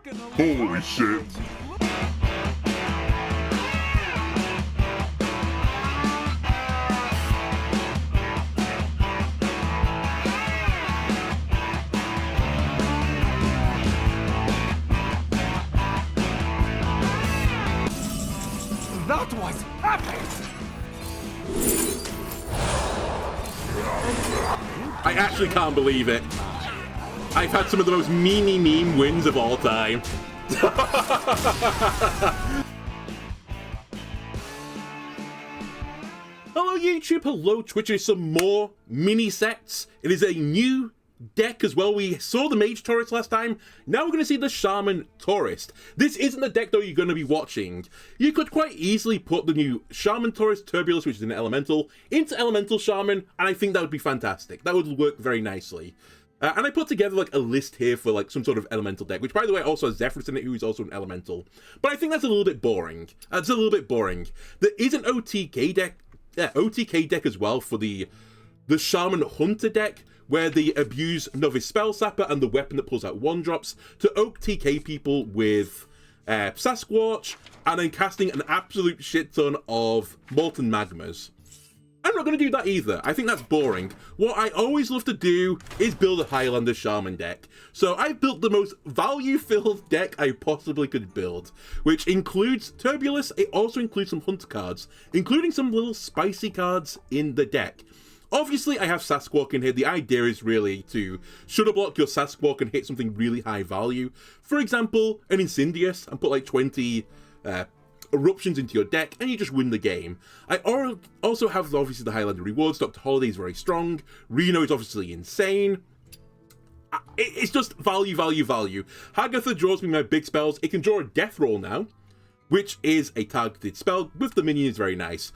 Holy shit. That was epic! I actually can't believe it. I've had some of the most meme wins of all time. Hello YouTube, hello Twitch, some more mini sets. It is a new deck as well. We saw the Mage Tourist last time. Now we're going to see the Shaman Tourist. This isn't the deck though you're going to be watching. You could quite easily put the new Shaman Tourist Turbulus, which is an Elemental, into Elemental Shaman, and I think that would be fantastic. That would work very nicely. And I put together like a list here for like some sort of elemental deck, which by the way also has Zephrys in it, who is also an elemental. But I think that's a little bit boring. There is an OTK deck as well for the Shaman Hunter deck, where they abuse Novice Spell Sapper and the weapon that pulls out 1-drops to OTK people with Sasquatch, and then casting an absolute shit ton of Molten Magmas. I'm not going to do that either. I think that's boring. What I always love to do is build a Highlander Shaman deck. So I've built the most value-filled deck I possibly could build, which includes Turbulus. It also includes some Hunter cards, including some little spicy cards in the deck. Obviously, I have Sasquatch in here. The idea is really to Shadow Block your Sasquatch and hit something really high value. For example, an Incendious, and put like 20... eruptions into your deck, and you just win the game. I also have obviously the Highlander rewards. Dr. Holiday is very strong. Reno is obviously insane. It's just value. Hagatha draws me my big spells. It can draw a death roll now, which is a targeted spell with the minion. Is very nice.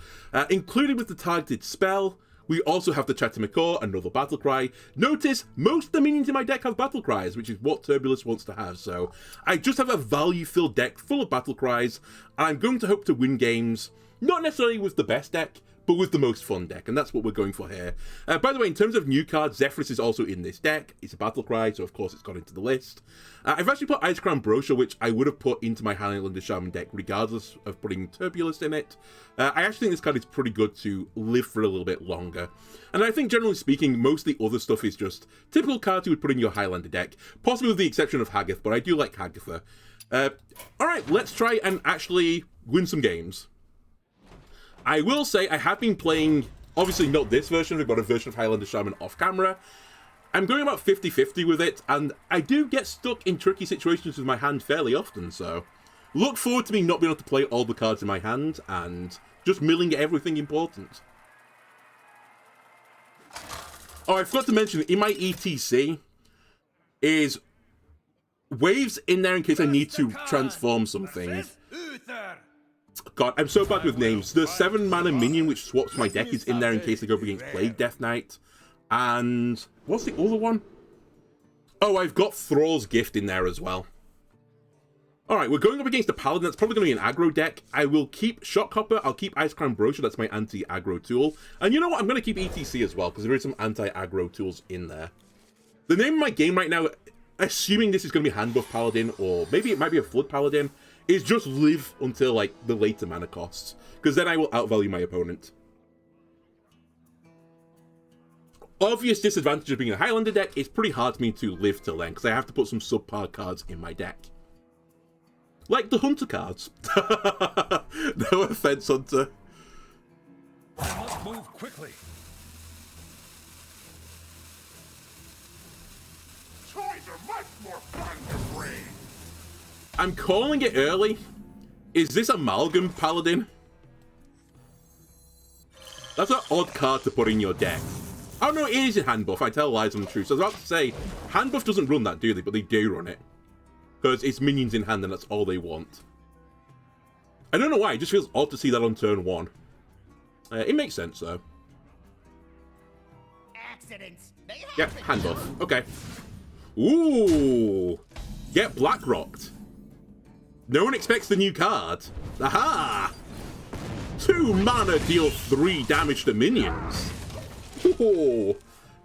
Included with the targeted spell, we also have the Chatty Macaw, another battlecry. Notice, most of the minions in my deck have battlecries, which is what Turbulus wants to have, so I just have a value-filled deck full of battlecries, and I'm going to hope to win games, not necessarily with the best deck, but with the most fun deck, and that's what we're going for here. By the way, in terms of new cards, Zephrys is also in this deck. It's a battlecry, so of course it's got into the list. I've actually put Icecrown Brochure, which I would have put into my Highlander Shaman deck, regardless of putting Turbulus in it. I actually think this card is pretty good to live for a little bit longer. And I think, generally speaking, most of the other stuff is just typical cards you would put in your Highlander deck, possibly with the exception of Hagatha, but I do like Hagatha. Alright, let's try and actually win some games. I will say I have been playing, obviously not this version, we've got a version of Highlander Shaman off camera. I'm going about 50-50 with it, and I do get stuck in tricky situations with my hand fairly often, so look forward to me not being able to play all the cards in my hand, and just milling everything important. Oh, I forgot to mention, in my ETC is waves in there in case I need to transform something. God, I'm so bad with names. The 7-mana minion which swaps my deck is in there in case I go up against Plague Death Knight. And what's the other one? Oh, I've got Thrall's Gift in there as well. Alright, we're going up against a Paladin. That's probably going to be an aggro deck. I will keep Shockhopper. I'll keep Icecrown Brochure. That's my anti-aggro tool. And you know what? I'm going to keep ETC as well, because there is some anti-aggro tools in there. The name of my game right now, assuming this is going to be Handbuff Paladin, or maybe it might be a Flood Paladin, is just live until, like, the later mana costs. Because then I will outvalue my opponent. Obvious disadvantage of being a Highlander deck, it's pretty hard for me to live till then, because I have to put some subpar cards in my deck. Like the Hunter cards. No offense, Hunter. I must move quickly. Toys are much more fun to bring. I'm calling it early. Is this Amalgam Paladin? That's an odd card to put in your deck. Oh no, it is a Handbuff. I tell lies on the truth. So I was about to say, Handbuff doesn't run that, do they? But they do run it. Because it's minions in hand and that's all they want. I don't know why, it just feels odd to see that on turn 1. It makes sense though. Accidents. Yeah, Handbuff. Okay. Ooh! Get Blackrocked. No one expects the new card. Aha! 2 mana deal 3 damage to minions. Ooh.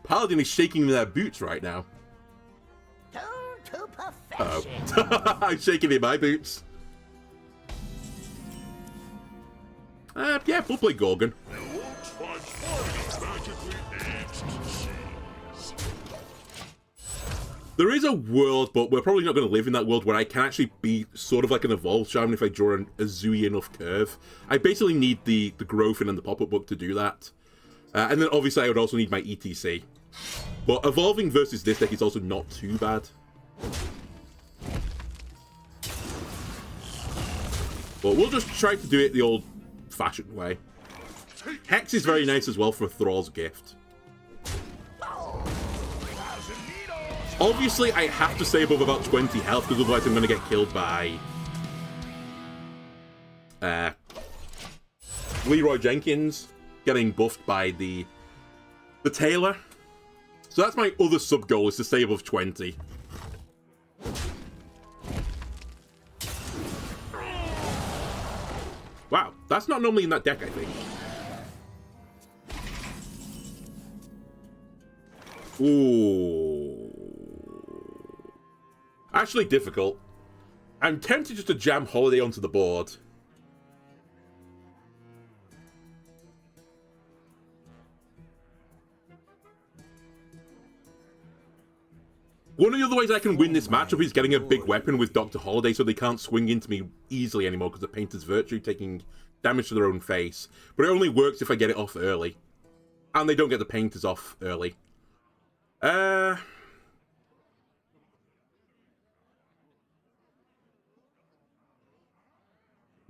Paladin is shaking their boots right now. To perfection. Uh-oh. I'm shaking in my boots. Yeah, we'll play Gorgon. There is a world, but we're probably not going to live in that world, where I can actually be sort of like an evolved shaman if I draw a zooey enough curve. I basically need the Growfin and the pop-up book to do that. And then obviously I would also need my ETC. But evolving versus this deck is also not too bad. But we'll just try to do it the old-fashioned way. Hex is very nice as well for Thrall's gift. Obviously, I have to stay above about 20 health, because otherwise I'm going to get killed by Leroy Jenkins getting buffed by the Tailor. So that's my other sub-goal, is to stay above 20. Wow, that's not normally in that deck, I think. Ooh. Actually difficult. I'm tempted just to jam Holiday onto the board. One of the other ways I can win this matchup is getting a big weapon with Dr. Holiday so they can't swing into me easily anymore because of Painter's Virtue taking damage to their own face. But it only works if I get it off early. And they don't get the Painters off early.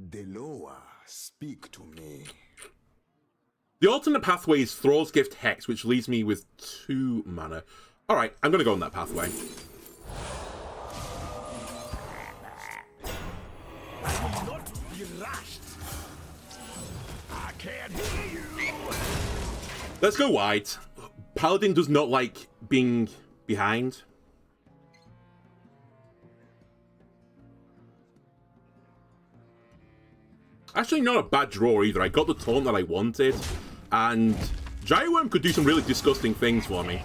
Deloa, speak to me. The alternate pathway is Thrall's Gift Hex, which leaves me with 2 mana. Alright, I'm gonna go on that pathway. Let's go wide. Paladin does not like being behind. Actually, not a bad draw either. I got the taunt that I wanted, and Gyroworm could do some really disgusting things for me.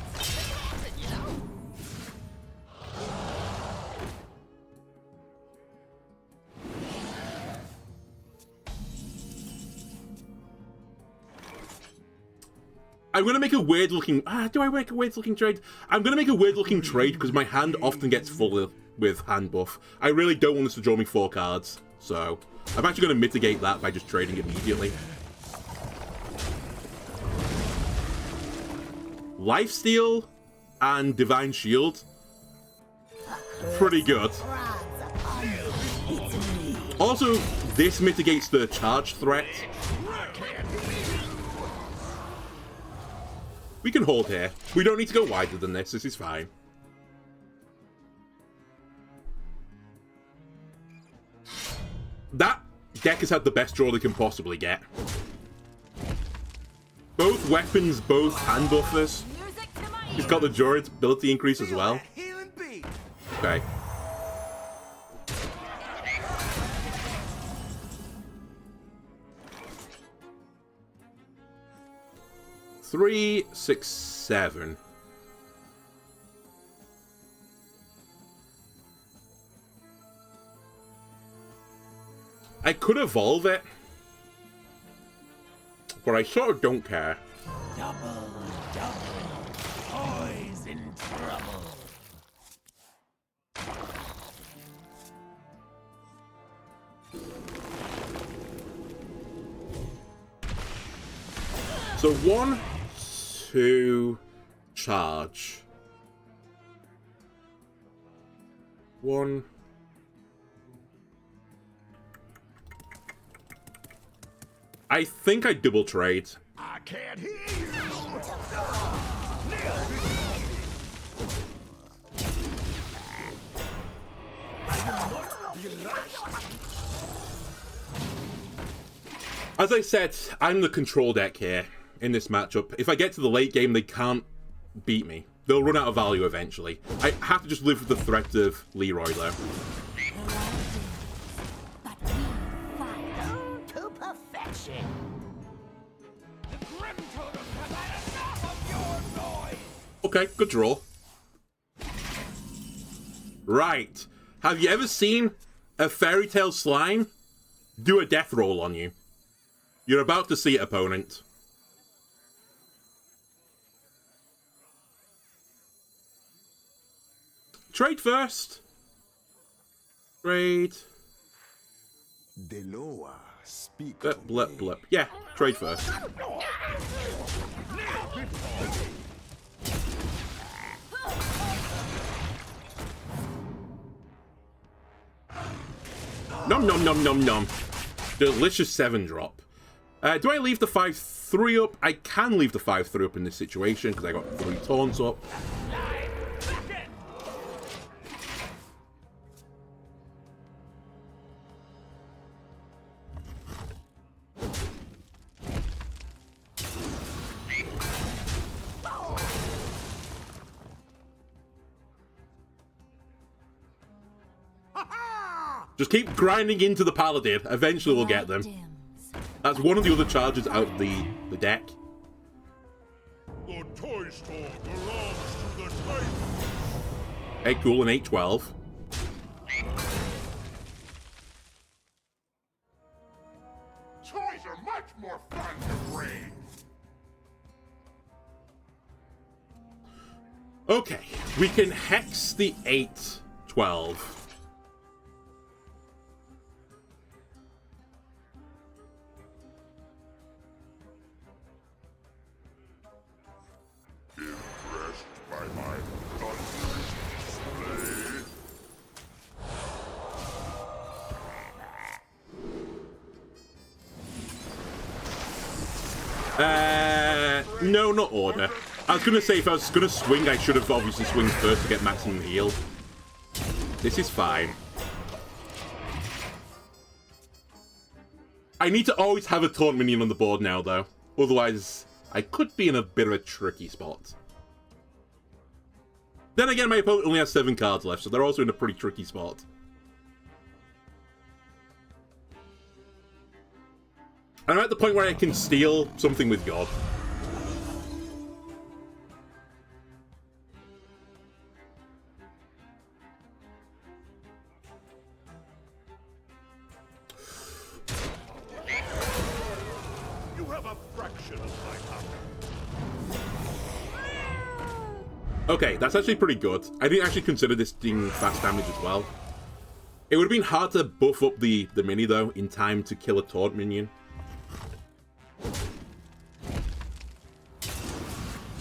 I'm going to make a weird-looking... do I make a weird-looking trade? I'm going to make a weird-looking trade because my hand often gets full with hand buff. I really don't want this to draw me 4 cards, so I'm actually going to mitigate that by just trading immediately. Lifesteal and Divine Shield. Pretty good. Also, this mitigates the charge threat. We can hold here. We don't need to go wider than this. This is fine. That deck has had the best draw they can possibly get. Both weapons, both hand buffers. He's got the durability increase as well. Okay. Three, 6, 7. I could evolve it, but I sort of don't care. Double, boys in trouble. So 1, 2, charge. 1. I think I double trade. I can't hear you. As I said, I'm the control deck here in this matchup. If I get to the late game, they can't beat me. They'll run out of value eventually. I have to just live with the threat of Leroy, though. But we fight to perfection. The Grim Totem has had enough of your noise. Okay, good draw. Right. Have you ever seen a fairy tale slime do a death roll on you? You're about to see it, opponent. Trade first. Trade. Deloa, speak Blip, to blip, me. blip. Yeah, trade first. Nom nom nom nom nom. Delicious 7-drop. Do I leave the 5/3 up? I can leave the 5/3 up in this situation because I got 3 taunts up. Just keep grinding into the paladin. Eventually we'll get them. That's one of the other charges out of the deck. The toy store belongs to the Titan. 8 cool and 8-12. Toys are much more fun to break. Okay, we can hex the 8-12. Impressed by my thunderous display? No, not order. I was gonna say if I was gonna swing, I should have obviously swing first to get maximum heal. This is fine. I need to always have a taunt minion on the board now, though. Otherwise, I could be in a bit of a tricky spot. Then again, my opponent only has 7 cards left, so they're also in a pretty tricky spot. I'm at the point where I can steal something with God. You have a fraction of my power. Okay, that's actually pretty good. I didn't actually consider this doing fast damage as well. It would have been hard to buff up the mini, though, in time to kill a taunt minion.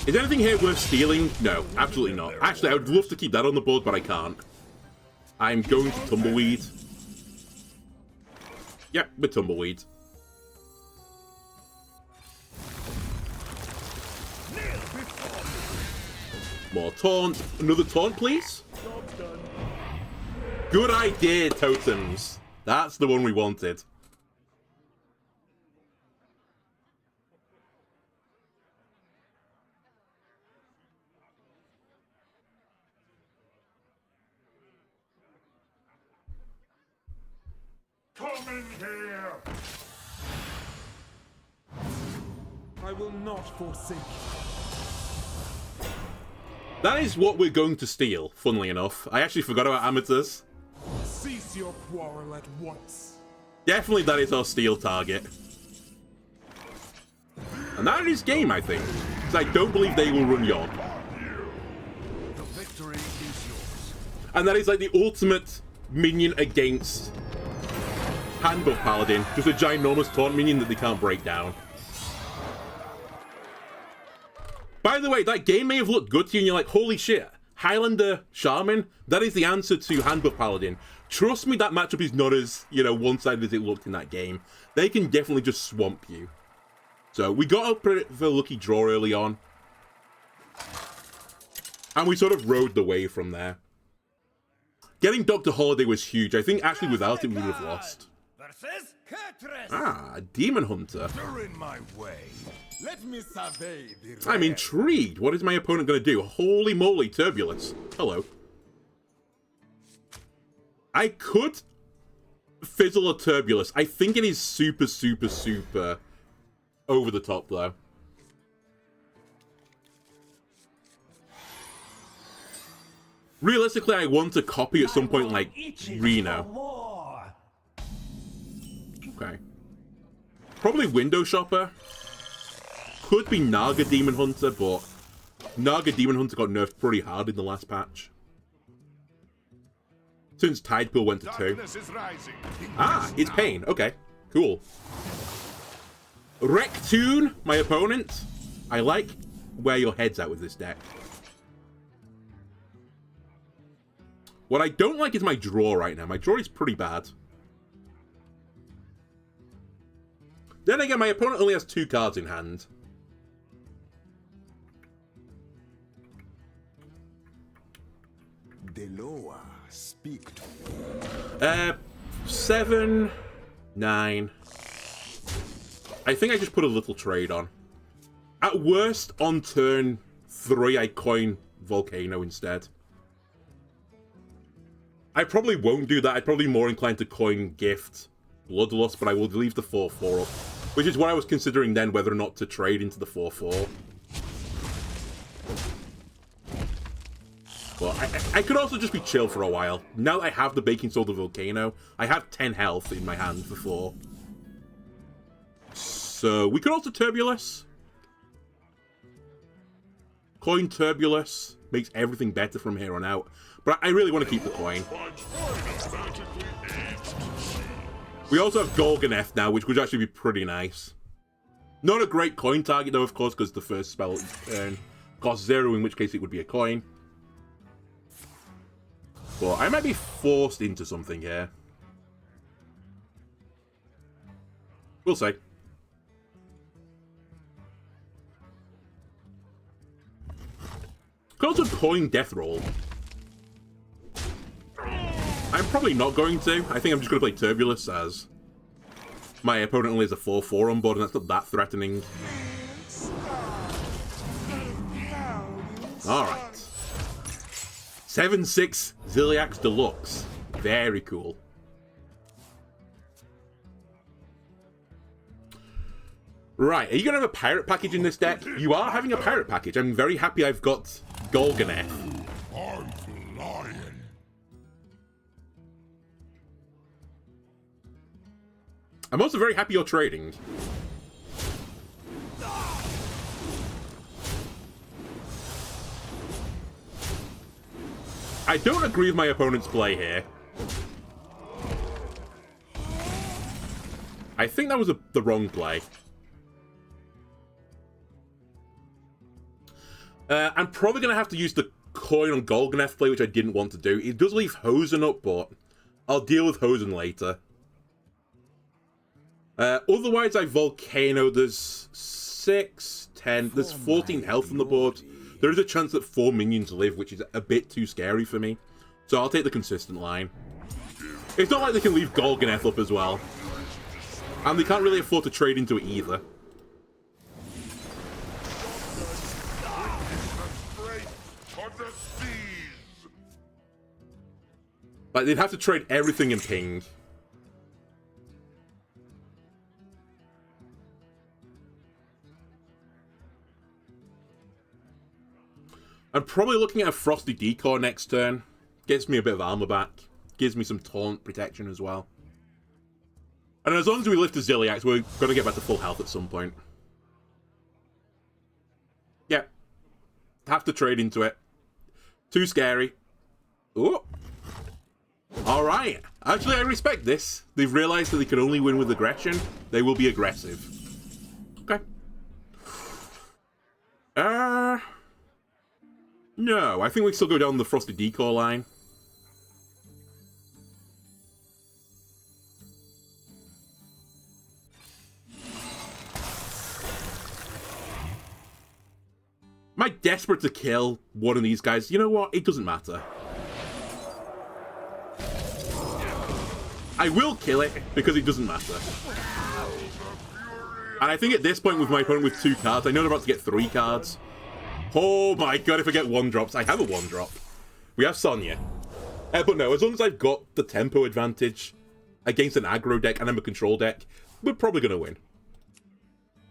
Is anything here worth stealing? No, absolutely not. Actually, I would love to keep that on the board, but I can't. I'm going to Tumbleweed. Yep, with Tumbleweed. More taunt. Another taunt, please. Good idea, totems. That's the one we wanted. Come in here. I will not forsake you. That is what we're going to steal, funnily enough. I actually forgot about amateurs. Cease your quarrel at once. Definitely that is our steal target. And that is game, I think. Because I don't believe they will run Yod. The victory is yours. And that is like the ultimate minion against Handbuff Paladin. Just a ginormous taunt minion that they can't break down. By the way, that game may have looked good to you and you're like, holy shit, Highlander Shaman? That is the answer to Handbuff Paladin. Trust me, that matchup is not as, one-sided as it looked in that game. They can definitely just swamp you. So, we got a pretty lucky draw early on. And we sort of rode the wave from there. Getting Dr. Holiday was huge. I think actually without it, we would have lost. Ah, Demon Hunter. You're in my way. Let me survey the I'm intrigued. What is my opponent going to do? Holy moly, Turbulus. Hello. I could fizzle a Turbulus. I think it is super, super, super over the top, though. Realistically, I want to copy at some point like Reno. Okay. Probably Window Shopper. Could be Naga Demon Hunter, but Naga Demon Hunter got nerfed pretty hard in the last patch. Since Tidepool went to 2. Ah, it's Pain. Okay, cool. Rectune, my opponent. I like where your head's at with this deck. What I don't like is my draw right now. My draw is pretty bad. Then again, my opponent only has 2 cards in hand. Deloa, speak to me. 7, 9. I think I just put a little trade on. At worst, on turn 3, I coin Volcano instead. I probably won't do that. I'd probably be more inclined to coin Gift Bloodlust, but I will leave the 4/4 up. Which is what I was considering then, whether or not to trade into the 4/4. Well, I could also just be chill for a while. Now that I have the Baking Soda Volcano, I have 10 health in my hand for 4. So, we could also Turbulus. Coin Turbulus. Makes everything better from here on out. But I really want to keep the coin. We also have Gorgoneth now, which would actually be pretty nice. Not a great coin target, though, of course, because the first spell turn costs 0, in which case it would be a coin. But I might be forced into something here. We'll see. Could also coin Death Roll. I'm probably not going to. I think I'm just going to play Turbulus, as my opponent only has a 4/4 on board, and that's not that threatening. Alright. 7/6 Ziliax Deluxe. Very cool. Right, are you going to have a pirate package in this deck? You are having a pirate package. I'm very happy I've got Gorgoneth. I'm flying. I'm also very happy you're trading. I don't agree with my opponent's play here. I think that was the wrong play. I'm probably going to have to use the coin on Gorgoneth play, which I didn't want to do. It does leave Hosen up, but I'll deal with Hosen later. Otherwise, I Volcano. There's 6, 10, there's 14 health on the board. There is a chance that 4 minions live, which is a bit too scary for me. So I'll take the consistent line. It's not like they can leave Gorgoneth up as well. And they can't really afford to trade into it either. Like, they'd have to trade everything in ping. I'm probably looking at a Frosty Decor next turn. Gets me a bit of armor back. Gives me some taunt protection as well. And as long as we lift the Ziliax, we're going to get back to full health at some point. Yeah. Have to trade into it. Too scary. Ooh. Alright. Actually, I respect this. They've realized that they can only win with aggression. They will be aggressive. Okay. No, I think we still go down the Frosty Decor line. Am I desperate to kill one of these guys? You know what? It doesn't matter. I will kill it because it doesn't matter. And I think at this point with my opponent with 2 cards, I know they're about to get 3 cards. Oh my god, if I get 1-drops, I have a 1-drop. We have Sonya. But no, as long as I've got the tempo advantage against an aggro deck and I'm a control deck, we're probably going to win.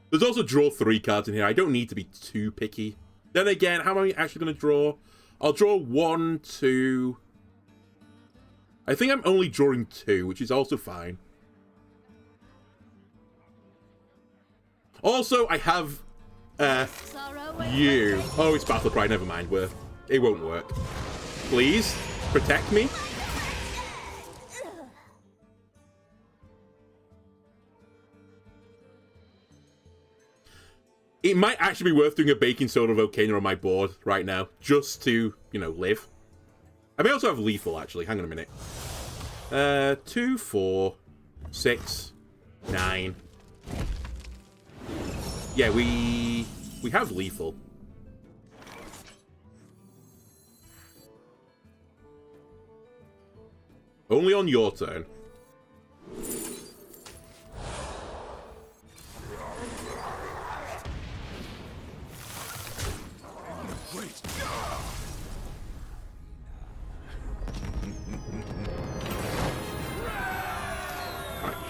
There's also draw 3 cards in here. I don't need to be too picky. Then again, how am I actually going to draw? I'll draw 1, 2... I think I'm only drawing 2, which is also fine. Also, I have... you. Oh, it's battlecry, never mind. It won't work. Please, protect me. It might actually be worth doing a baking soda volcano on my board right now, just to, you know, live. I may also have lethal, actually. Hang on a minute. 2, 4, 6, 9. Yeah, we have lethal. Only on your turn.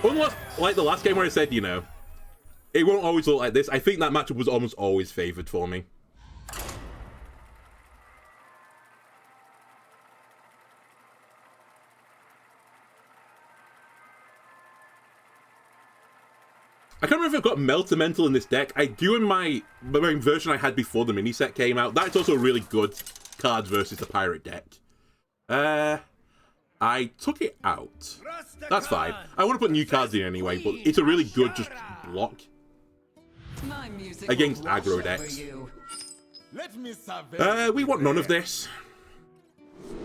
Unless, like the last game where I said, you know, it won't always look like this. I think that matchup was almost always favored for me. I can't remember if I've got Meltamental in this deck. I do in my version I had before the mini set came out. That's also a really good cards versus the pirate deck. I took it out. That's fine. I want to put new cards in anyway, but it's a really good just block against aggro decks. We want none of this.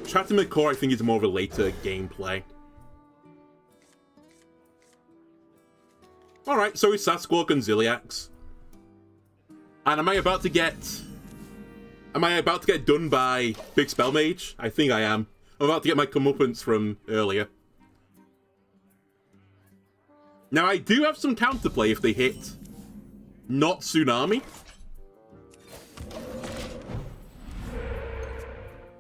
Chatty Macaw I think is more of a later gameplay. Alright, so is Sasquatch and Ziliax. And am I about to get done by Big Spell Mage? I think I am. I'm about to get my comeuppance from earlier. Now, I do have some counterplay if they hit not Tsunami.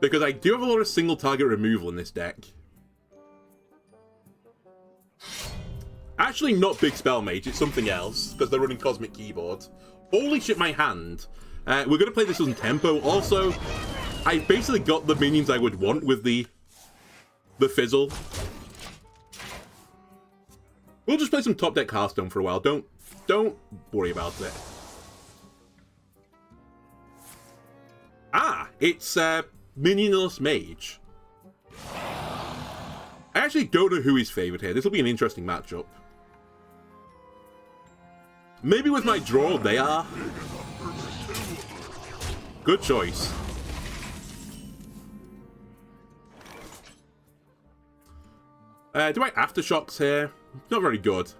Because I do have a lot of single target removal in this deck. Actually, not Big Spell Mage, it's something else, because they're running Cosmic Keyboard. Holy shit, my hand. We're going to play this on tempo. Also, I basically got the minions I would want with the Fizzle. We'll just play some top deck Hearthstone for a while. Don't worry about it. Ah, it's Minionless Mage. I actually don't know who is favored here. This will be an interesting matchup. Maybe with my draw, they are. Good choice. Do I Aftershocks here? Not very good.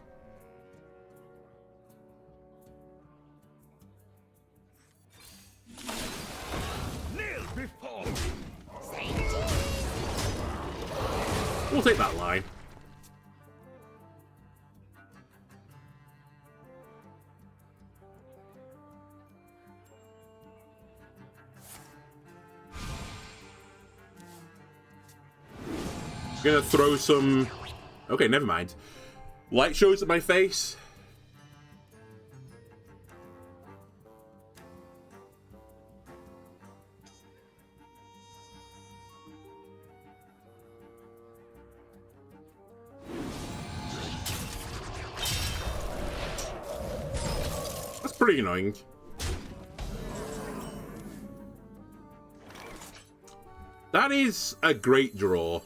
We'll take that line. Gonna throw some... Okay, never mind. Light shows at my face. That's pretty annoying. That is a great draw.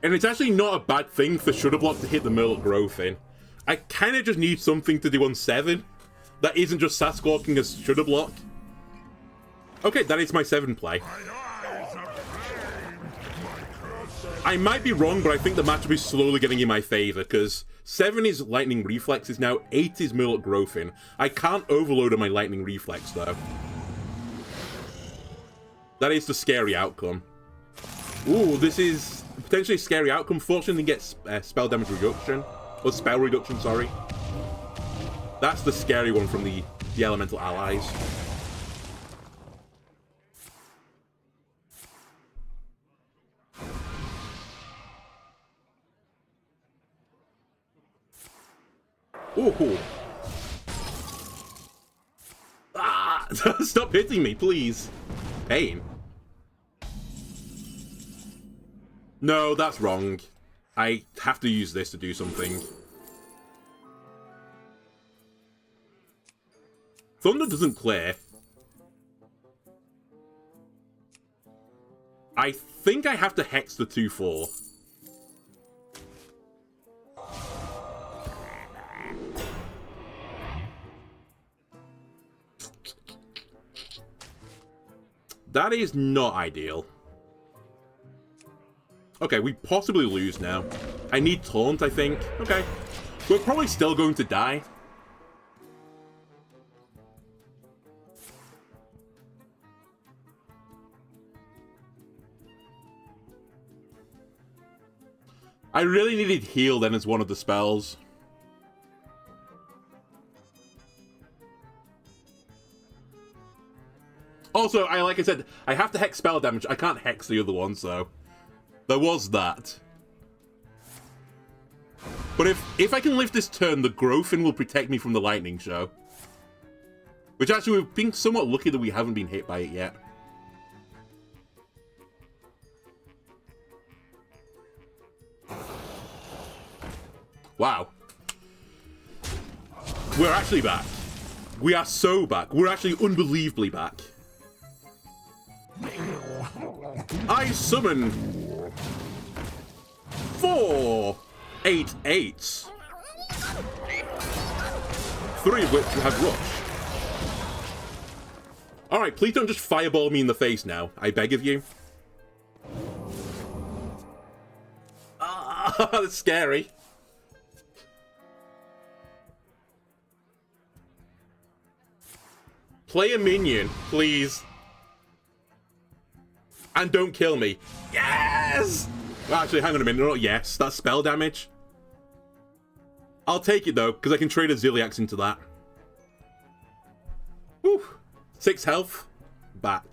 And it's actually not a bad thing for Shudder Block to hit the Murloc Growfin. I kind of just need something to do on 7 that isn't just Sasquatching as Shudder Block. Okay, that is my 7 play. I might be wrong, but I think the matchup is slowly getting in my favor, because 7 is Lightning Reflexes now, 8 is Murloc Growfin. I can't overload on my Lightning Reflex, though. That is the scary outcome. Ooh, this is potentially a scary outcome. Fortunately, gets spell damage reduction. Or spell reduction, sorry. That's the scary one from the elemental allies. Ooh. Ah! Stop hitting me, please. Pain. No, that's wrong. I have to use this to do something. Thunder doesn't clear. I think I have to hex the 2/4. That is not ideal. Okay, we possibly lose now. I need taunt, I think. Okay. We're probably still going to die. I really needed heal then as one of the spells. Also, like I said, I have to hex spell damage. I can't hex the other one, so there was that. But if I can live this turn, the Growfin will protect me from the lightning show. Which actually, we've been somewhat lucky that we haven't been hit by it yet. Wow. We're actually back. We are so back. We're actually unbelievably back. I summon 4 8/8s. 3 of which have rush. Alright, please don't just fireball me in the face now. I beg of you. Ah, that's scary. Play a minion, please. And don't kill me. Yes! Well, actually, hang on a minute. Not yes. That's spell damage. I'll take it, though, because I can trade a Ziliax into that. Whew. 6 health. Back.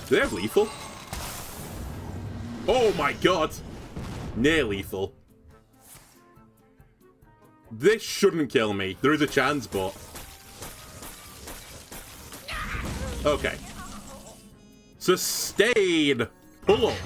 Do they have lethal? Oh my god! Near lethal. This shouldn't kill me. There is a chance, but... Okay. Sustain! Pull up!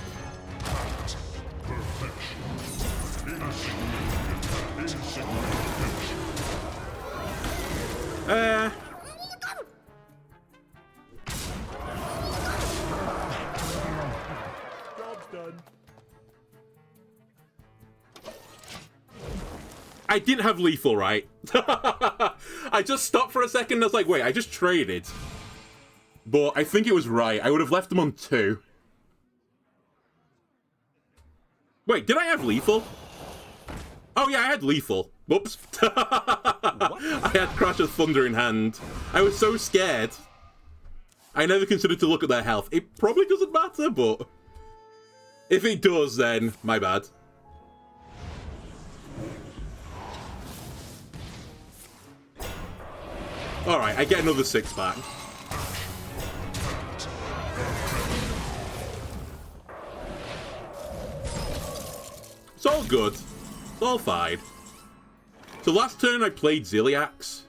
I didn't have lethal, right? I just stopped for a second and I was like, wait, I just traded. But I think it was right. I would have left them on 2. Wait, did I have lethal? Oh yeah, I had lethal. Whoops. I had Crash of Thunder in hand. I was so scared. I never considered to look at their health. It probably doesn't matter, but... if it does, then my bad. Alright, I get another 6 back. It's all good. It's all fine. So last turn I played Ziliax.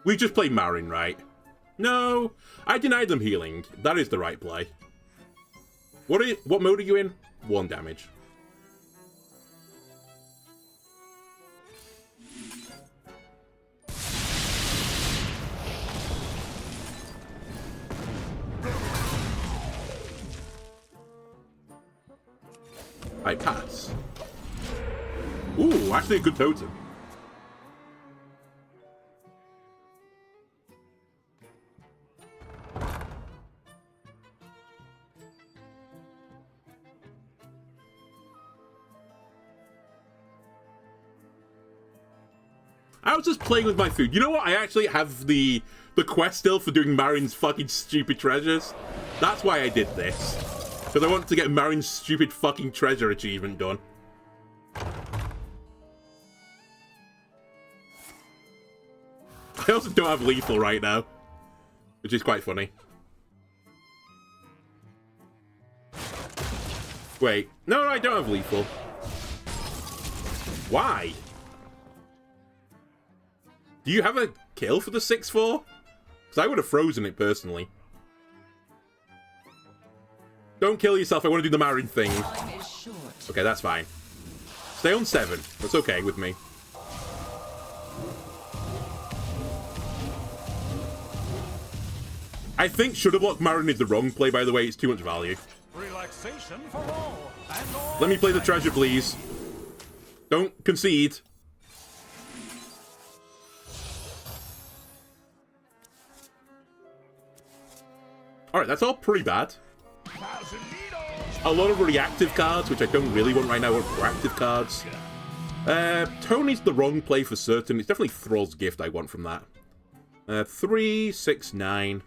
We just played Marin, right? No, I denied them healing. That is the right play. What mode are you in? 1 damage. I pass. Ooh, actually a good totem. I was just playing with my food. You know what? I actually have the quest still for doing Marin's fucking stupid treasures. That's why I did this. Because I wanted to get Marin's stupid fucking treasure achievement done. I also don't have lethal right now. which is quite funny. Wait, no, I don't have lethal. Why? Do you have a kill for the 6-4? Because I would have frozen it personally. Don't kill yourself, I want to do the Marin thing. Okay, that's fine. Stay on 7. That's okay with me. I think should have blocked Marin is the wrong play, by the way. It's too much value. Relaxation for all. And all. Let me play the treasure, please. Don't concede. Alright, that's all pretty bad. A lot of reactive cards, which I don't really want right now. I want proactive cards. Tony's the wrong play for certain. It's definitely Thrall's Gift I want from that. 3, 6, 9.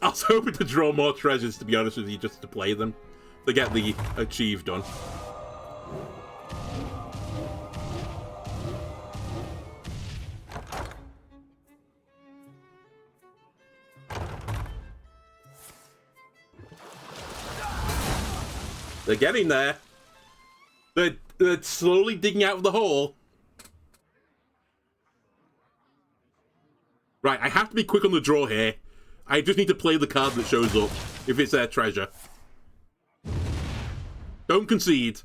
I was hoping to draw more treasures, to be honest with you, just to play them. To get the achieve done. They're getting there. They're slowly digging out of the hole. Right, I have to be quick on the draw here. I just need to play the card that shows up, if it's their treasure. Don't concede.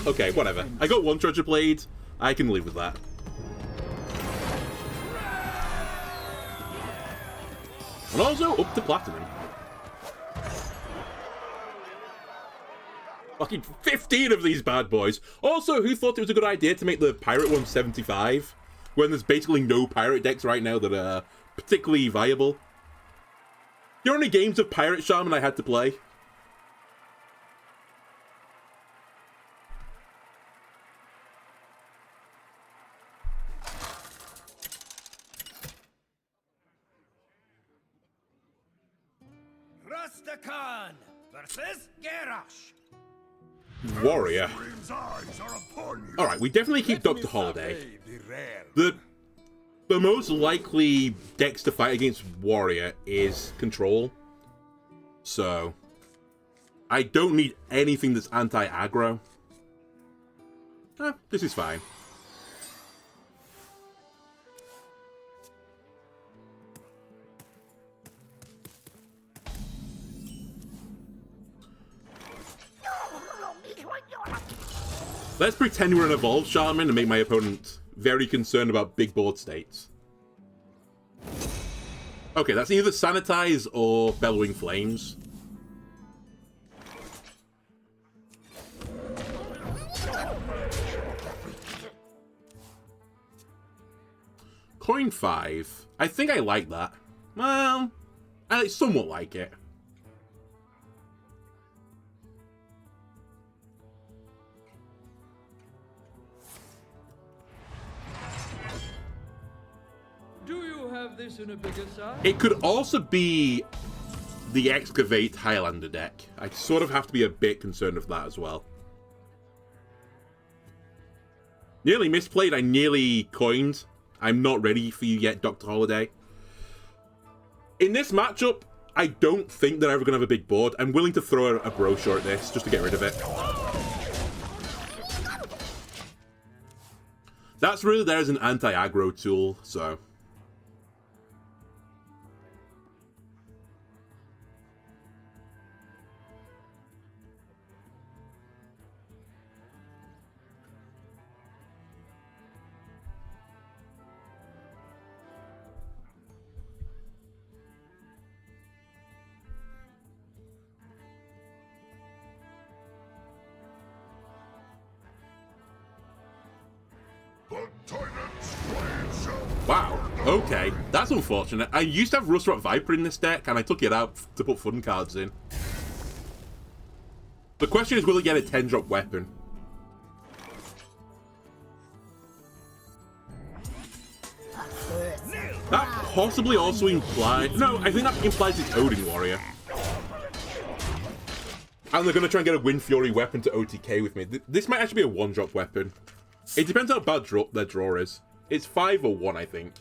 Okay, whatever. I got one treasure played. I can live with that. And also up to platinum. Fucking 15 of these bad boys. Also, who thought it was a good idea to make the pirate one 75? When there's basically no pirate decks right now that are particularly viable. You know how many games of Pirate Shaman I had to play? Rusticon versus Garrosh. Warrior. Alright, we definitely keep Dr. Holiday. The most likely decks to fight against Warrior is Control. So, I don't need anything that's anti-aggro. This is fine. Let's pretend we're an Evolved Shaman and make my opponent very concerned about big board states. Okay, that's either Sanitize or Bellowing Flames. Coin 5. I think I like that. Well, I somewhat like it. This in a bigger size? It could also be the Excavate Highlander deck. I sort of have to be a bit concerned of that as well. Nearly misplayed. I nearly coined. I'm not ready for you yet, Dr. Holiday. In this matchup, I don't think they're ever going to have a big board. I'm willing to throw a brochure at this just to get rid of it. That's really there as an anti-aggro tool, so... Wow, okay, that's unfortunate. I used to have Rustrot Viper in this deck, and I took it out to put fun cards in. The question is, will it get a 10-drop weapon? That possibly also implies... No, I think that implies it's Odin Warrior. And they're going to try and get a Wind Fury weapon to OTK with me. This might actually be a one-drop weapon. It depends how bad their draw is. It's 5 or 1, I think.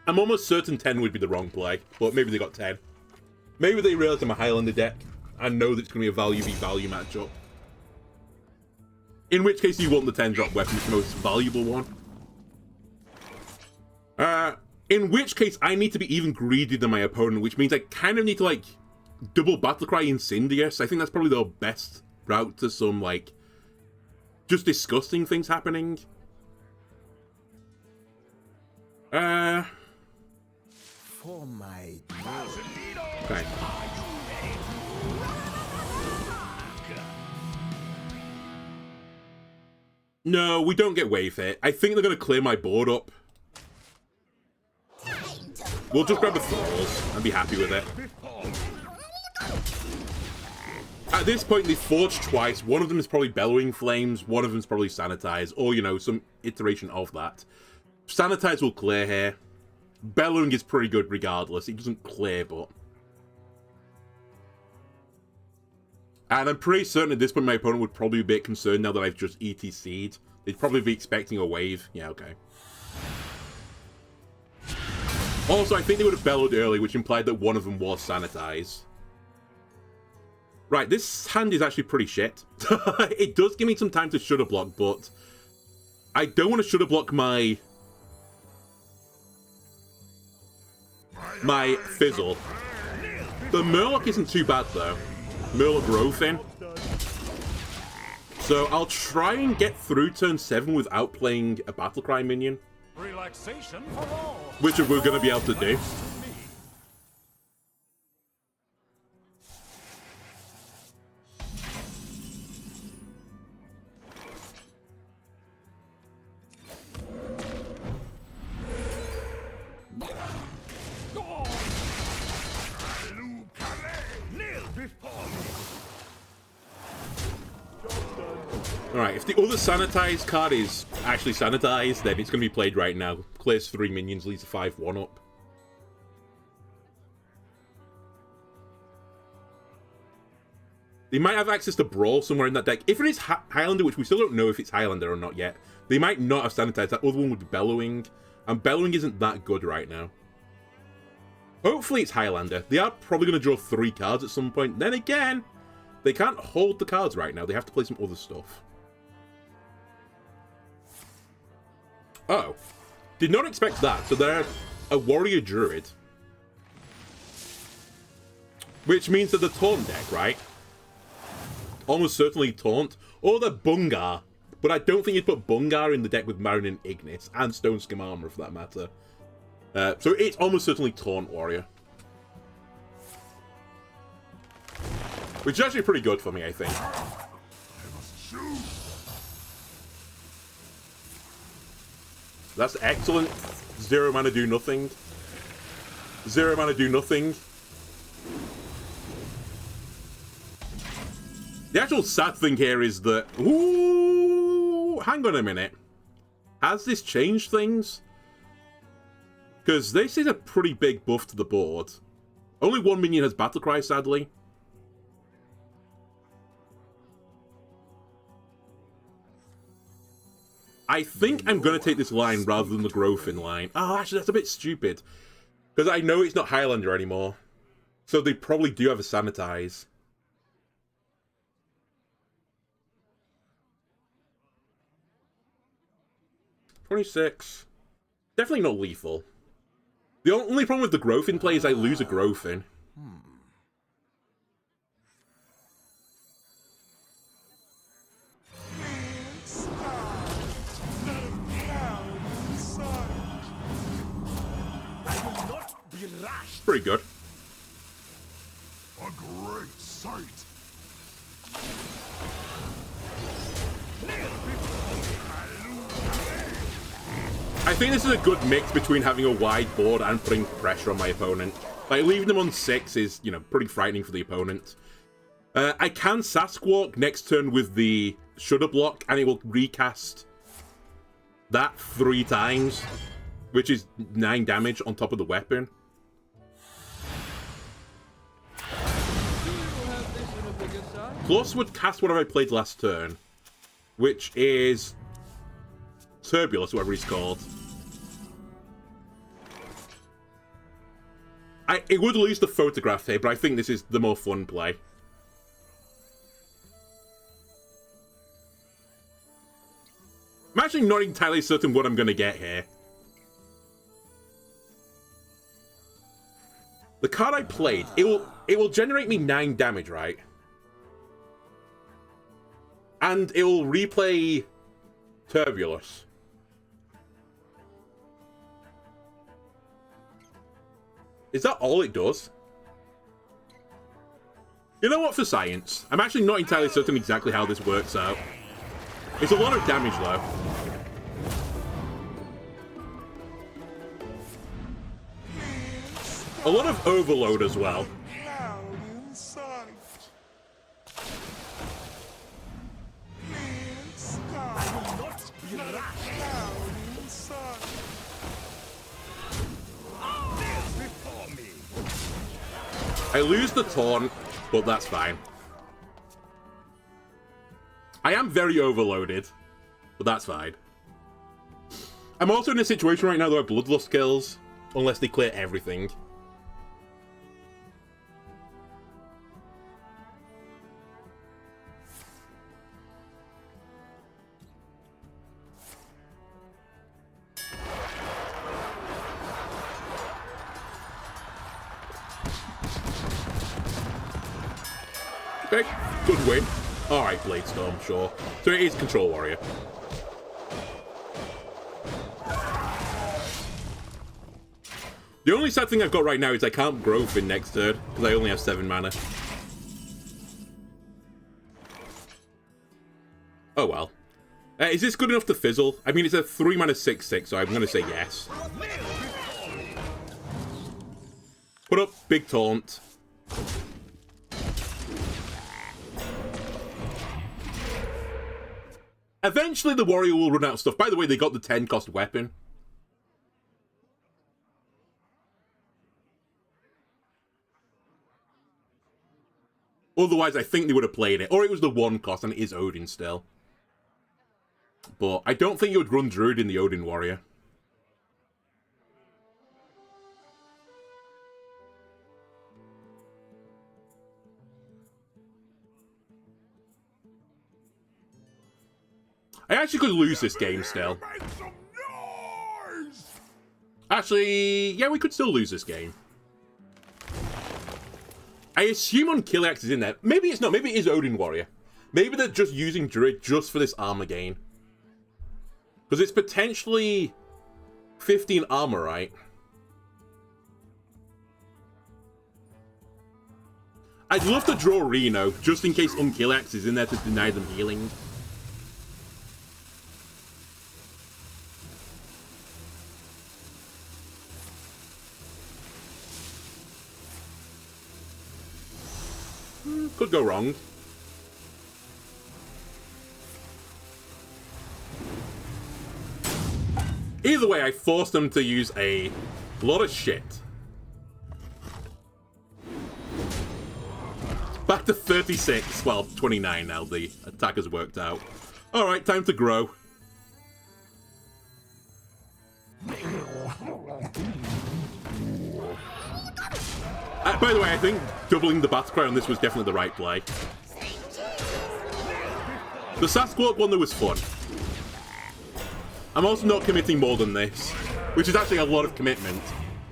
I'm almost certain 10 would be the wrong play, but maybe they got 10. Maybe they realized I'm a Highlander deck and know that it's going to be a value v value matchup. In which case you want the 10-drop weapon, it's the most valuable one. In which case I need to be even greedier than my opponent, which means I kind of need to, like, double battlecry Incendious. I think that's probably the best route to some, like, just disgusting things happening. For my Okay. No, we don't get Wave Hit. I think they're going to clear my board up. We'll just grab the Thralls and be happy with it. At this point, they forged twice. One of them is probably Bellowing Flames. One of them is probably Sanitize. Or, you know, some iteration of that. Sanitize will clear here. Bellowing is pretty good regardless. It doesn't clear, but... And I'm pretty certain at this point my opponent would probably be a bit concerned now that I've just ETC'd. They'd probably be expecting a wave. Yeah, okay. Also, I think they would have bellowed early, which implied that one of them was Sanitize. Right, this hand is actually pretty shit. It does give me some time to Shudder Block, but I don't want to Shudder Block my Fizzle. The Murloc isn't too bad, though. Murloc Growfin. So I'll try and get through turn 7 without playing a Battlecry minion. Relaxation for all. Which we're going to be able to do. Alright, if the other Sanitize card is actually Sanitized, then it's going to be played right now. Clears 3 minions, leads a 5-1 up. They might have access to Brawl somewhere in that deck. If it is Highlander, which we still don't know if it's Highlander or not yet, they might not have Sanitized. That other one would be Bellowing, and Bellowing isn't that good right now. Hopefully it's Highlander. They are probably going to draw 3 cards at some point. Then again, they can't hold the cards right now. They have to play some other stuff. Oh. Did not expect that. So they're a Warrior Druid. Which means that the Taunt deck, right? Almost certainly Taunt. Or the Bungar. But I don't think you'd put Bungar in the deck with Marinin Ignis. And Stone Skim Armor, for that matter. So it's almost certainly Taunt Warrior. Which is actually pretty good for me, I think. That's excellent. 0 mana do nothing. 0 mana do nothing. The actual sad thing here is that... Ooh, hang on a minute. Has this changed things? Because this is a pretty big buff to the board. Only 1 minion has Battlecry, sadly. I think I'm going to take this line rather than the Growfin line. Oh, actually, that's a bit stupid. Because I know it's not Highlander anymore. So they probably do have a Sanitize. $26. Definitely not lethal. The only problem with the Growfin play is I lose a Growfin. Pretty good. A great sight. I think this is a good mix between having a wide board and putting pressure on my opponent. Like, leaving them on 6 is, you know, pretty frightening for the opponent. I can Sasquatch next turn with the Shudder Block, and it will recast that 3 times, which is 9 damage on top of the weapon. Plus would cast whatever I played last turn, which is Turbulus, whatever he's called. It would lose the photograph here, but I think this is the more fun play. I'm actually not entirely certain what I'm going to get here. The card I played, it will generate me 9 damage, right? And it will replay Turbulus. Is that all it does? You know what, for science, I'm actually not entirely certain exactly how this works out. It's a lot of damage, though. A lot of overload as well. I lose the taunt, but that's fine. I am very overloaded, but that's fine. I'm also in a situation right now that I have Bloodlust kills, unless they clear everything. Okay, good win. Alright, Bladestorm, sure. So it is Control Warrior. The only sad thing I've got right now is I can't Growfin next turn, because I only have 7 mana. Oh well. Is this good enough to fizzle? I mean, it's a 3 mana 6/6, so I'm going to say yes. Put up big taunt. Eventually the warrior will run out of stuff. By the way, they got the 10 cost weapon. Otherwise, I think they would have played it. Or it was the 1 cost, and it is Odin still. But I don't think you would run Druid in the Odin warrior. I actually could lose this game still. Actually, yeah, we could still lose this game. I assume Unkillax is in there. Maybe it's not. Maybe it is Odin Warrior. Maybe they're just using Druid just for this armor gain. Because it's potentially 15 armor, right? I'd love to draw Reno, just in case Unkillax is in there to deny them healing. Could go wrong. Either way, I forced them to use a lot of shit. Back to 36. Well, 29 now. The attack has worked out. Alright, time to grow. By the way, I think doubling the battlecry on this was definitely the right play. The Sasquatch one, though, was fun. I'm also not committing more than this, which is actually a lot of commitment.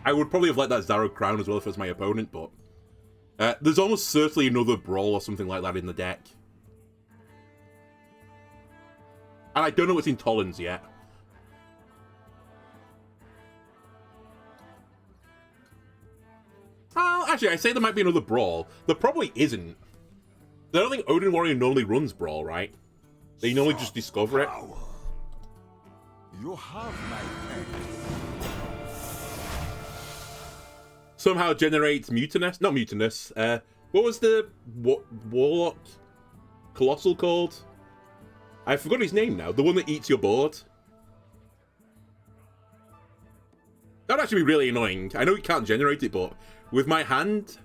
I would probably have let that Zarrow Crown as well if it was my opponent, but... there's almost certainly another Brawl or something like that in the deck. And I don't know what's in Tollins yet. Actually, I say there might be another Brawl. There probably isn't. I don't think Odin Warrior normally runs Brawl, right? They normally just discover it. You have my Somehow generates Mutinous. Not Mutinous. What was the Warlock Colossal called? I forgot his name now. The one that eats your board. That'd actually be really annoying. I know you can't generate it, but with my hand,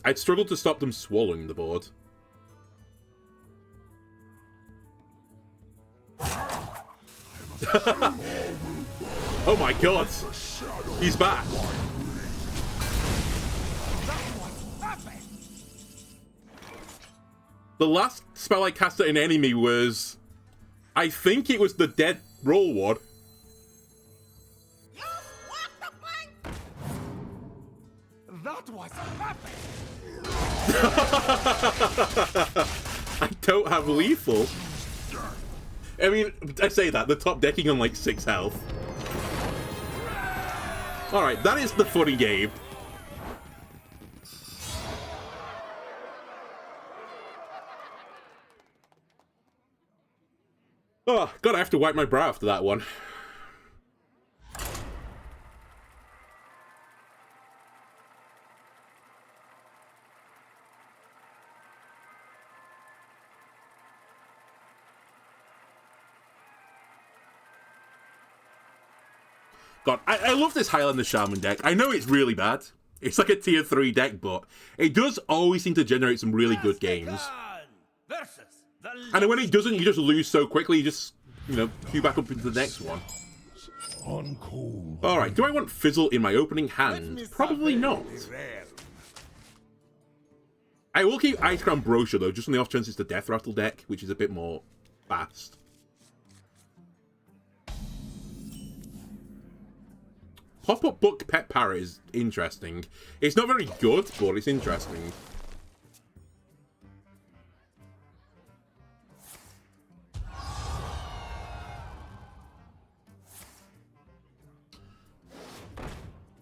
I'd struggle to stop them swallowing the board. Oh my god! He's back! The last spell I cast at an enemy was... I think it was the Dead Roll Ward. That was epic. I don't have lethal. I mean, I say that, the top decking on like 6 health. Alright, that is the funny game. Oh, God, I have to wipe my brow after that one. God, I love this Highlander Shaman deck. I know it's really bad. It's like a tier 3 deck, but it does always seem to generate some really good games. And when it doesn't, you just lose so quickly, you just, you know, queue back up into the next one. Alright, do I want Fizzle in my opening hand? Probably not. I will keep Icecrown Brochure, though, just on the off chance it's the Death Rattle deck, which is a bit more fast. Pop-up book Pet Parrot is interesting. It's not very good, but it's interesting.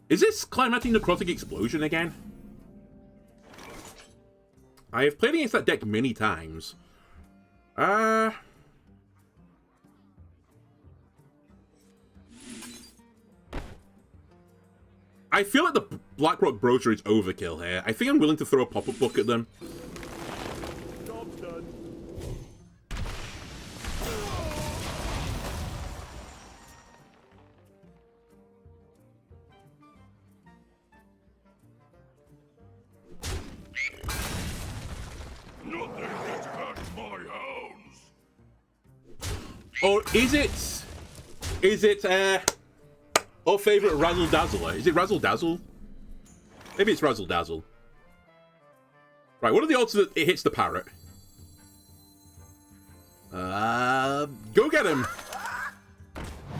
Is this Climatic Necrotic Explosion again? I have played against that deck many times. I feel like the Blackrock Brochure is overkill here. I think I'm willing to throw a pop-up book at them. Job's done. Nothing has hurt my hounds. Or is it, our favourite Razzle Dazzler? Is it Razzle Dazzle? Maybe it's Razzle Dazzle. Right, what are the odds that it hits the Parrot? Go get him!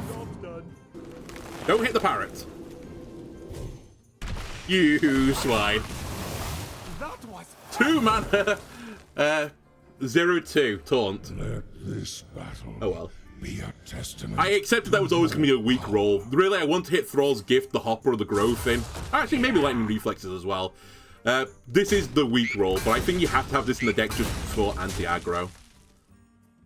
Job's done. Don't hit the Parrot. You swine. That was 2 mana, 0/2 taunt. Let this battle Oh well. be a testament. I accepted that was always going to be a weak roll. Really, I want to hit Thrall's Gift, the Hopper, or the Growfin. Actually, maybe Lightning Reflexes as well. This is the weak roll, but I think you have to have this in the deck just for anti-aggro.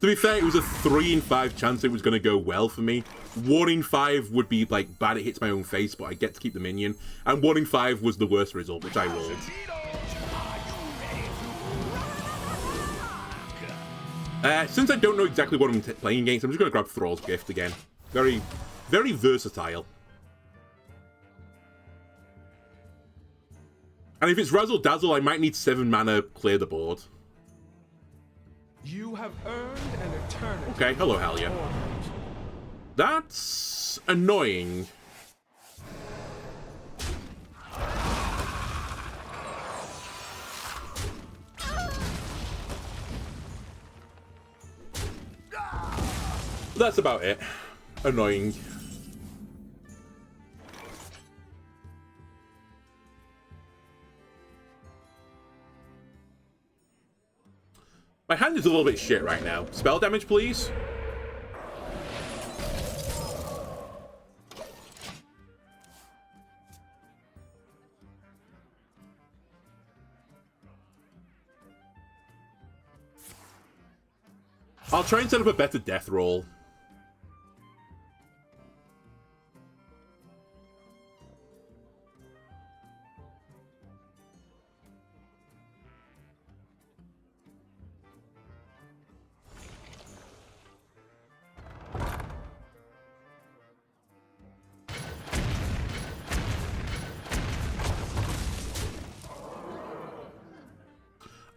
To be fair, it was a 3 in 5 chance it was going to go well for me. 1 in 5 would be, like, bad, it hits my own face, but I get to keep the minion. And 1 in 5 was the worst result, which I rolled. Since I don't know exactly what I'm playing against, I'm just going to grab Thrall's Gift again. Very, very versatile. And if it's Razzle Dazzle, I might need 7 mana clear the board. You have earned an eternity. Okay, hello, Halia. That's annoying. That's about it. Annoying. My hand is a little bit shit right now. Spell damage, please. I'll try and set up a better death roll.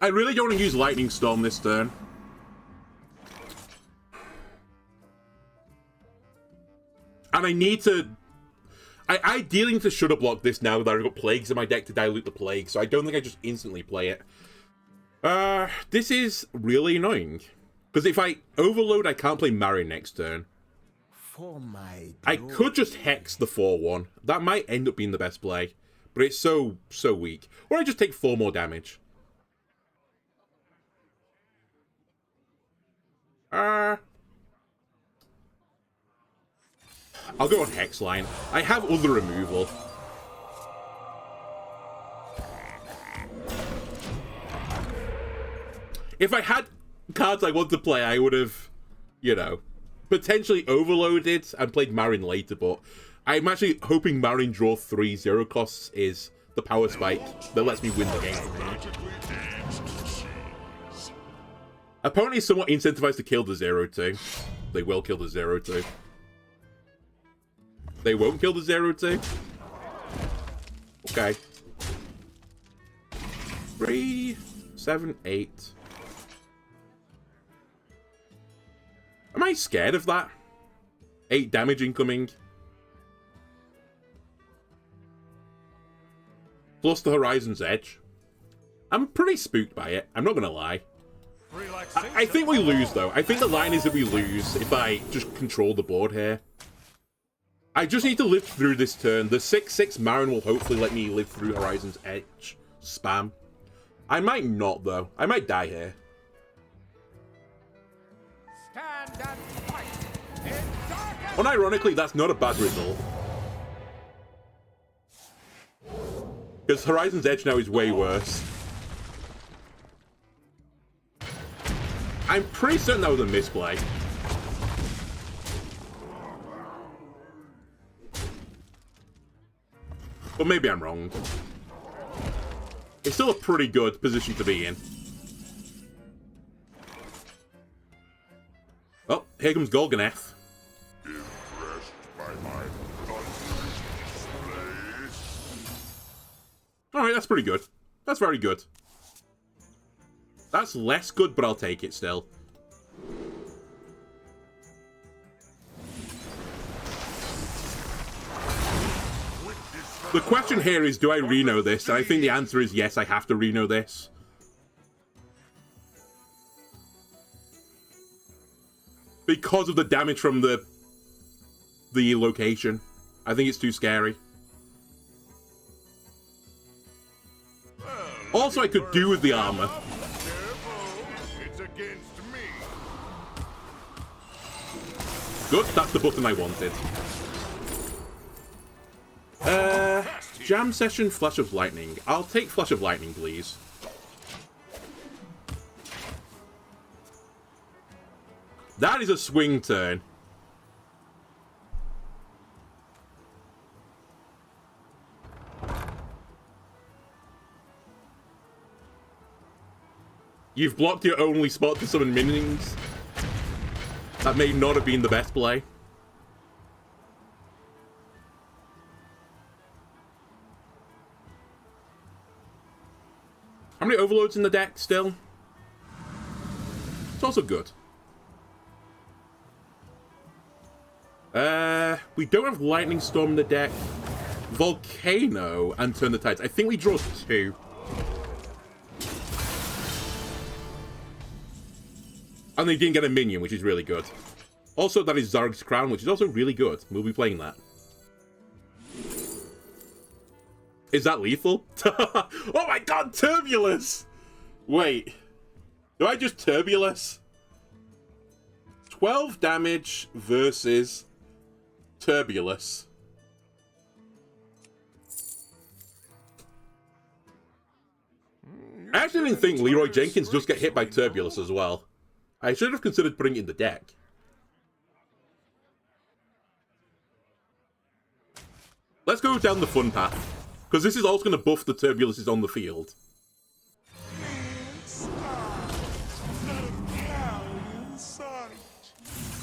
I really don't want to use Lightning Storm this turn. And I need to... I ideally need to Shudder Block this now that I've got Plagues in my deck to dilute the Plague, so I don't think I just instantly play it. This is really annoying. Because if I Overload, I can't play Marin next turn. For my I could just Hex the 4-1. That might end up being the best play. But it's so weak. Or I just take 4 more damage. I'll go on Hexline. I have other removal. If I had cards I wanted to play, I would have, you know, potentially overloaded and played Marin later, but I'm actually hoping Marin draw 3 0 costs is the power spike that lets me win the game for me. Opponent is somewhat incentivized to kill the 0-2. They will kill the 0-2. They won't kill the 0-2. Okay. 3, 7, 8. Am I scared of that? 8 damage incoming. Plus the Horizon's Edge. I'm pretty spooked by it. I'm not gonna lie. I think we lose, though. I think the line is that we lose if I just control the board here. I just need to live through this turn. The 6/6 Marin will hopefully let me live through Horizon's Edge spam. I might not, though. I might die here. stand and fight. Unironically, that's not a bad result. Because Horizon's Edge now is way worse. I'm pretty certain that was a misplay. But maybe I'm wrong. It's still a pretty good position to be in. Oh, here comes Gorgoneth. Alright, that's pretty good. That's very good. That's less good, but I'll take it still. The question here is, do I reno this? And I think the answer is yes, I have to reno this. Because of the damage from the location. I think it's too scary. Also, I could do with the armor. It's against me. Good, that's the button I wanted. Jam Session, Flash of Lightning. I'll take Flash of Lightning, please. That is a swing turn. You've blocked your only spot to summon minions. That may not have been the best play. How many overloads in the deck still? It's also good. We don't have Lightning Storm in the deck. Volcano and Turn the Tides. I think we draw 2. And they didn't get a minion, which is really good. Also, that is Zarg's Crown, which is also really good. We'll be playing that. Is that lethal? Oh my god, Turbulus! Wait. Do I just Turbulus? 12 damage versus Turbulus. I actually didn't think Leroy Jenkins just get hit by Turbulus as well. I should have considered putting it in the deck. Let's go down the fun path. Because this is also going to buff the Turbuluses on the field.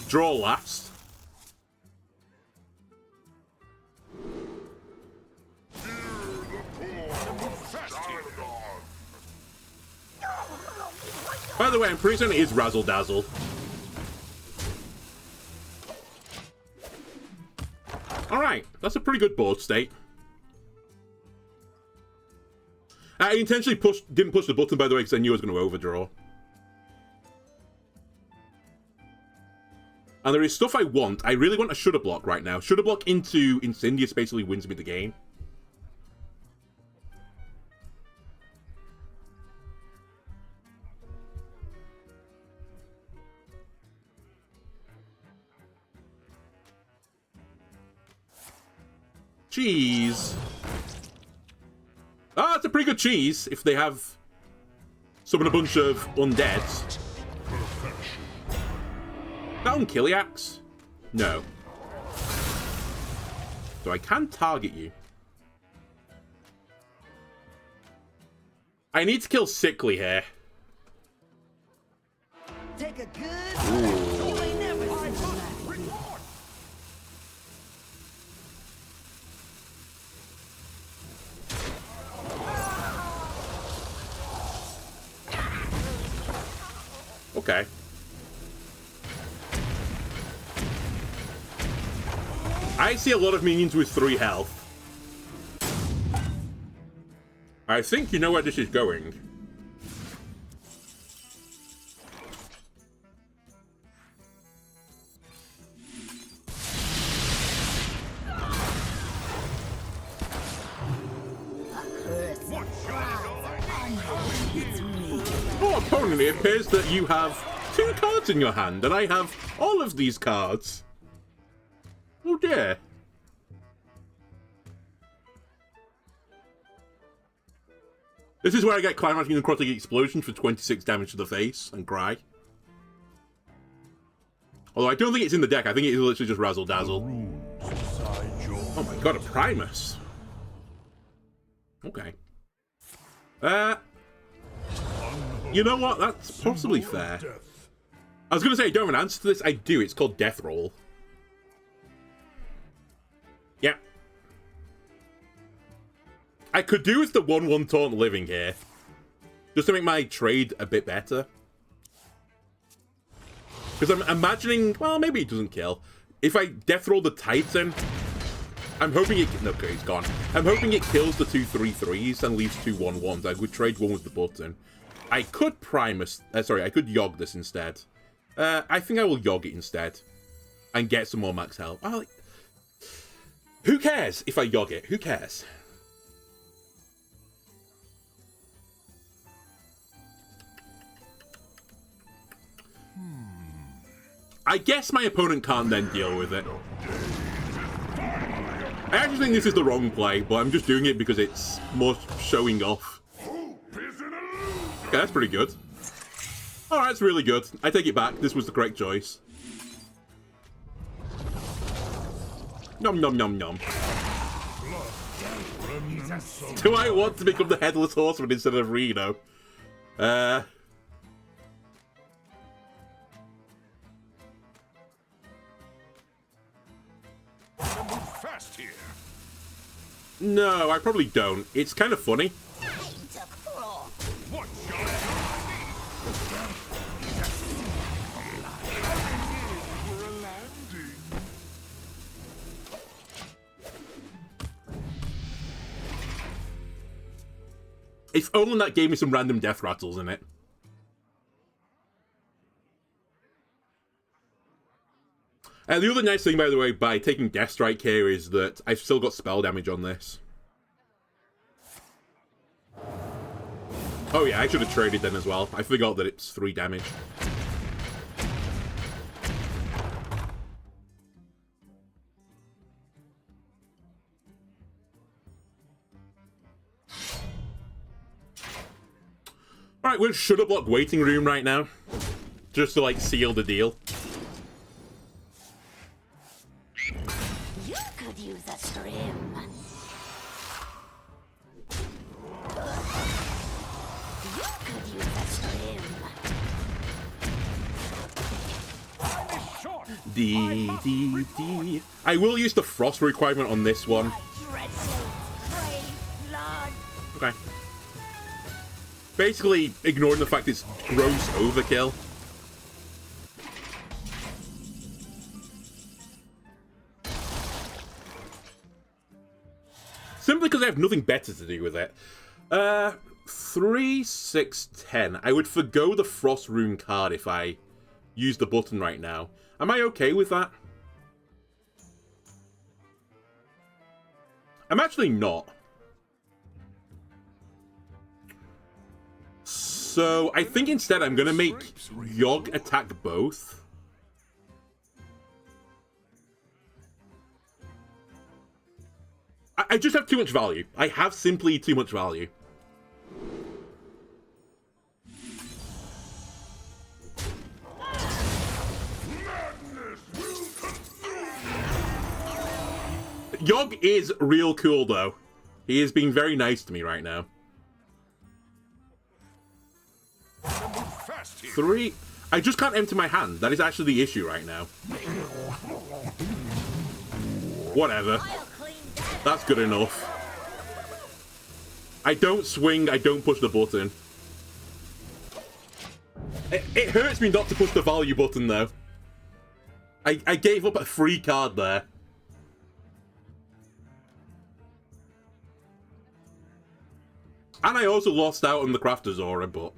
Draw last. By the way, I'm pretty certain it is Razzle Dazzle. Alright, that's a pretty good board state. I intentionally didn't push the button, by the way, because I knew I was going to overdraw. And there is stuff I want. I really want a Shudder Block right now. Shudder Block into Incendius basically wins me the game. Cheese. Ah, it's a pretty good cheese if they have summon a bunch of undeads. That on Kiliax? No. So I can target you. I need to kill Sickly here. Take a good Okay. I see a lot of minions with 3 health. I think you know where this is going. Oh, opponent, it appears that you have 2 cards in your hand, and I have all of these cards. Oh dear. This is where I get Climatic Necrotic Explosion for 26 damage to the face and cry. Although I don't think it's in the deck, I think it is literally just Razzle Dazzle. Oh my god, a Primus. Okay. You know what? That's possibly fair. I was going to say I don't have an answer to this. I do. It's called Death Roll. Yeah. I could do with the 1/1 Taunt Living here. Just to make my trade a bit better. Because I'm imagining... Well, maybe it doesn't kill. If I Death Roll the Titan... I'm hoping it... No, okay, it's gone. I'm hoping it kills the 2 3/3s and leaves 2 1/1s. I would trade one with the button. I could Primus... sorry, I could Yogg this instead. I think I will Yogg it instead. And get some more max health. Oh, who cares if I Yogg it? Who cares? I guess my opponent can't then deal with it. I actually think this is the wrong play, but I'm just doing it because it's more showing off. Okay, that's pretty good. Alright, that's really good. I take it back. This was the correct choice. Nom nom nom nom. Do I want to become the Headless Horseman instead of Reno? No, I probably don't. It's kind of funny. If only that gave me some random death rattles in it. The other nice thing, by the way, by taking Death Strike here is that I've still got spell damage on this. Oh yeah, I should have traded then as well. I forgot that it's 3 damage. Alright, we're in Shudder Block waiting room right now. Just to, like, seal the deal. You could use a scrim. You could use a scrim. D. I will use the frost requirement on this one. Okay. basically ignoring the fact it's gross overkill. Simply because I have nothing better to do with it. 3, 6, 10. I would forgo the Frost Rune card if I use the button right now. Am I okay with that? I'm actually not. So I think instead I'm going to make Yogg attack both. I just have too much value. I have simply too much value. Yogg is real cool, though. He is being very nice to me right now. 3. I just can't empty my hand. That is actually the issue right now. Whatever. That's good enough. I don't swing, I don't push the button. It hurts me not to push the value button, though. I gave up a free card there. And I also lost out on the Crafter's Aura, but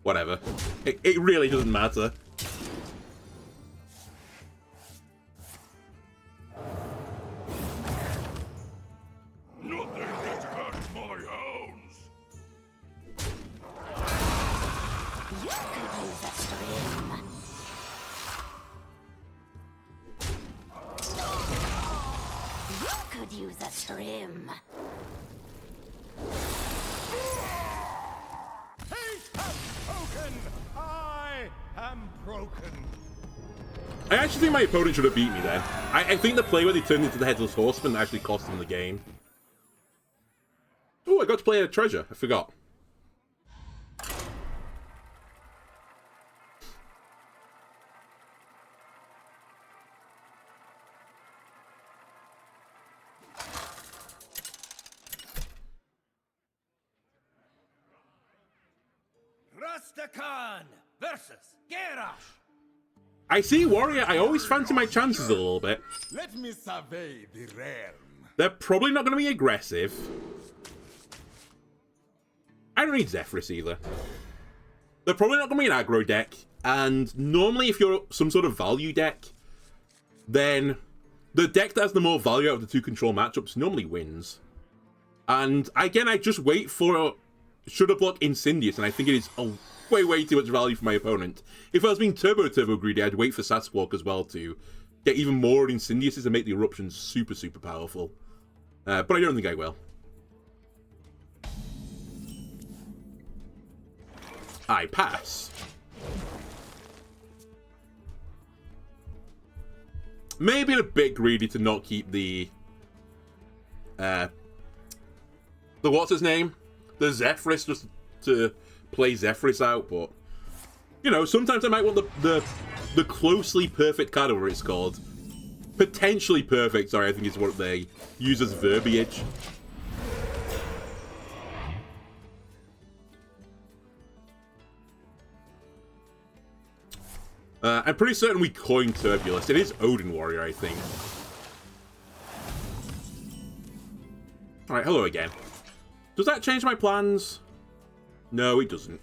whatever. It really doesn't matter. Use a stream. I am broken. I actually think my opponent should have beat me then. I think the play where they turned into the Headless Horseman actually cost him the game. Oh, I got to play a treasure. I forgot. Versus Garrosh. I see, Warrior. I always fancy my chances a little bit. Let me survey the realm. They're probably not going to be aggressive. I don't need Zephrys either. They're probably not going to be an aggro deck. And normally if you're some sort of value deck, then the deck that has the more value out of the two control matchups normally wins. And again, I just wait for Shudder Block Incendious, and I think it is a way too much value for my opponent. If I was being turbo greedy, I'd wait for Sasquatch as well to get even more Incendiuses and make the eruptions super powerful. But I don't think I will. I pass. Maybe a bit greedy to not keep the what's his name? The Zephrys, just to play Zephrys out, but you know, sometimes I might want the closely perfect card, whatever it's called. Potentially perfect, sorry, I think is what they use as verbiage. I'm pretty certain we coined Turbulus. It is Odin Warrior, I think. Alright, hello again. Does that change my plans? No, it doesn't.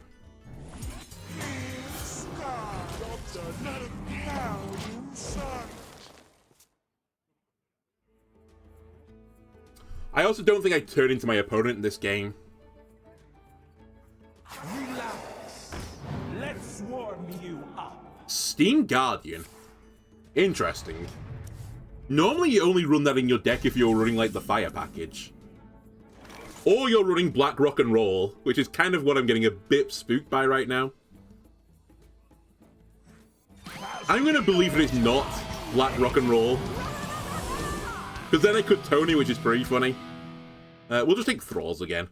I also don't think I turn into my opponent in this game. Relax. Let's warm you up. Steam Guardian. Interesting. Normally you only run that in your deck if you're running like the fire package. Or you're running Black Rock and Roll, which is kind of what I'm getting a bit spooked by right now. I'm going to believe that it's not Black Rock and Roll. Because then I could Tony, which is pretty funny. We'll just take Thralls again.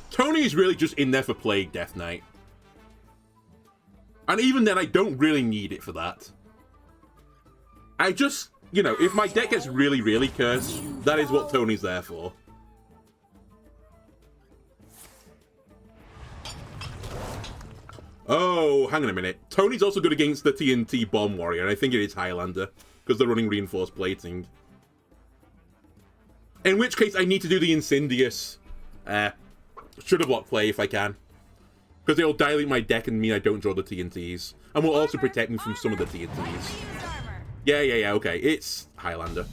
Tony is really just in there for Plague Death Knight. And even then, I don't really need it for that. I just, you know, if my deck gets really cursed, that is what Tony's there for. Oh, hang on a minute. Tony's also good against the TNT Bomb Warrior, and I think it is Highlander, because they're running reinforced plating. In which case, I need to do the Incendious Shoulda Block play if I can. Because it'll dilute my deck and mean I don't draw the TNTs. And will also protect me from some of the TNTs. Yeah, okay. It's Highlander.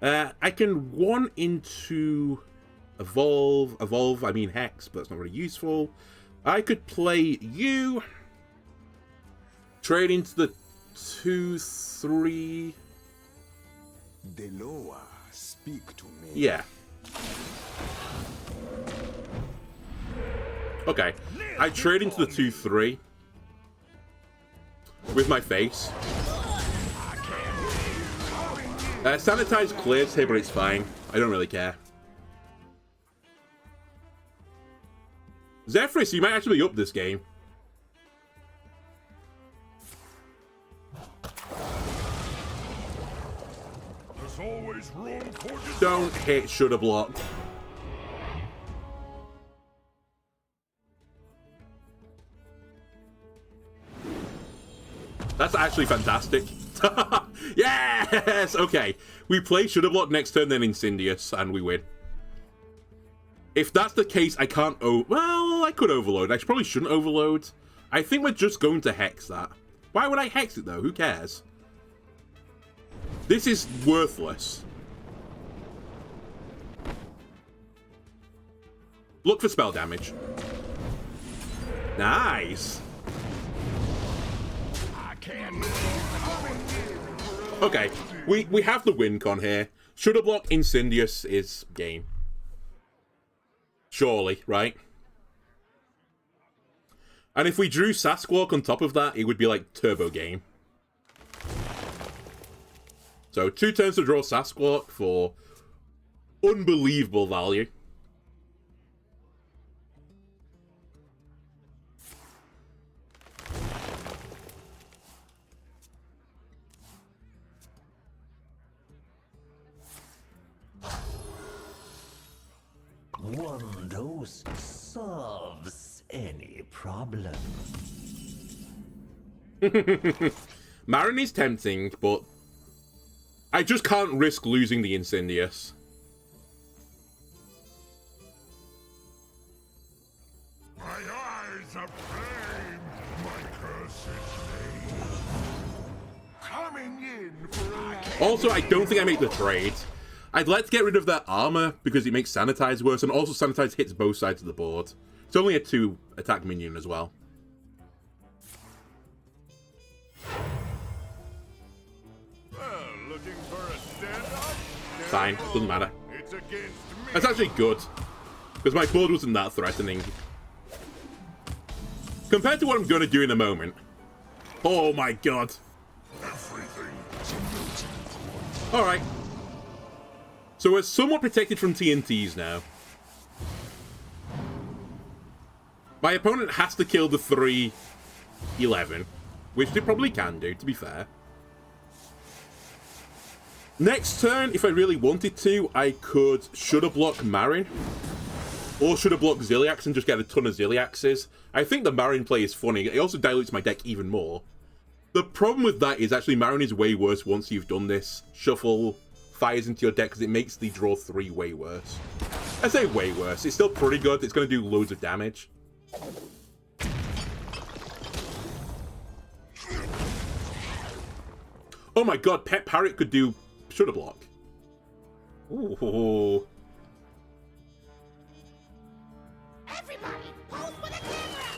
I can 1 into evolve, I mean Hex, but it's not very useful. I could play you, trade into the 2/3. Deloa, speak to me. Yeah. Okay, I trade into the 2/3 with my face. Sanitize clears here, but it's fine. I don't really care. Zephrys, you might actually be up this game. There's always room for Don't hit Shoulda Block. That's actually fantastic. Yes! Okay. We play Shoulda Block next turn, then Incendious, and we win. If that's the case, I can't well, I could overload. I probably shouldn't overload. I think we're just going to Hex that. Why would I Hex it, though? Who cares? This is worthless. Look for spell damage. Nice. Okay, we have the win con here. Shoulda Block Incendious is game. Surely, right? And if we drew Sasquatch on top of that, it would be like turbo game. So 2 turns to draw Sasquatch for unbelievable value. One dose solves any problem. Marin is tempting, but I just can't risk losing the Incendious. my eyes of flame, my curse is made. Coming in for a Also, I don't think I make the trade. I'd like to get rid of that armor because it makes Sanitize worse, and also Sanitize hits both sides of the board. It's only a 2 attack minion as well. looking for a standoff? Fine, doesn't matter. It's against me. That's actually good, because my board wasn't that threatening. Compared to what I'm going to do in a moment. Oh my god. Alright. So we're somewhat protected from TNTs now. My opponent has to kill the 3/11, which they probably can do, to be fair. Next turn, if I really wanted to, I could Shoulda Block Marin, or Shoulda Block Ziliax and just get a ton of Ziliaxes. I think the Marin play is funny. It also dilutes my deck even more. The problem with that is actually Marin is way worse once you've done this. Shuffle fires into your deck because it makes the draw 3 way worse. I say way worse. It's still pretty good. It's going to do loads of damage. Oh my god, Pet Parrot could do Shoulda Block. Ooh. Everybody, pose for the camera!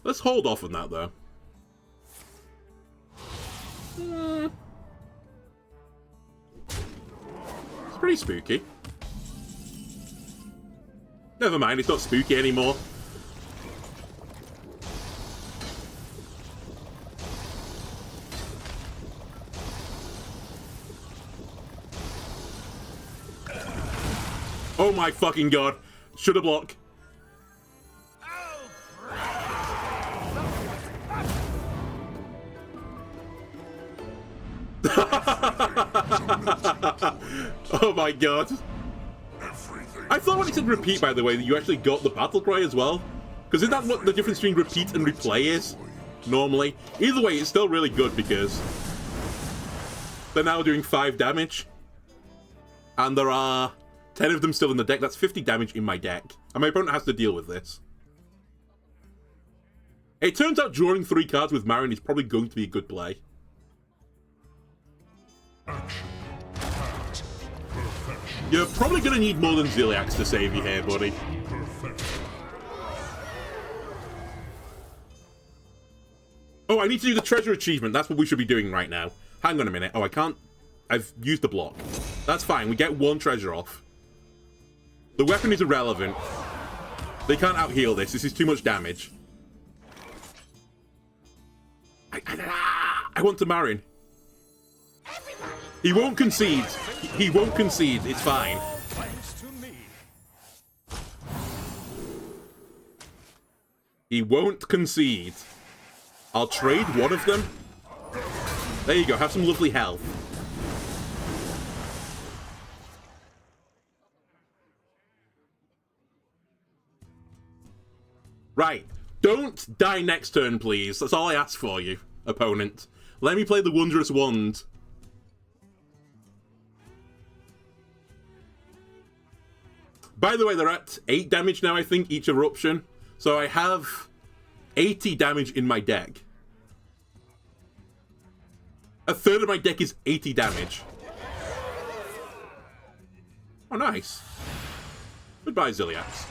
Let's hold off on that, though. It's pretty spooky. Never mind, it's not spooky anymore. Oh my fucking god. Shoulda Block. Oh my god. I thought when it said repeat, by the way, that you actually got the battlecry as well. Because isn't that what the difference between repeat and replay is? Normally. Either way, it's still really good because they're now doing 5 damage. And there are 10 of them still in the deck. That's 50 damage in my deck. And my opponent has to deal with this. It turns out drawing 3 cards with Marin is probably going to be a good play. You're probably going to need more than Ziliax to save you here, buddy. Oh, I need to do the treasure achievement. That's what we should be doing right now. Hang on a minute. Oh, I can't. I've used the block. That's fine. We get 1 treasure off. The weapon is irrelevant. They can't out-heal this. This is too much damage. I want to Marin. He won't concede. He won't concede. It's fine. He won't concede. I'll trade one of them. There you go. Have some lovely health. Right. Don't die next turn, please. That's all I ask for you, opponent. Let me play the Wondrous Wand. By the way, they're at 8 damage now, I think, each eruption. So I have 80 damage in my deck. A third of my deck is 80 damage. Oh, nice. Goodbye, Ziliax.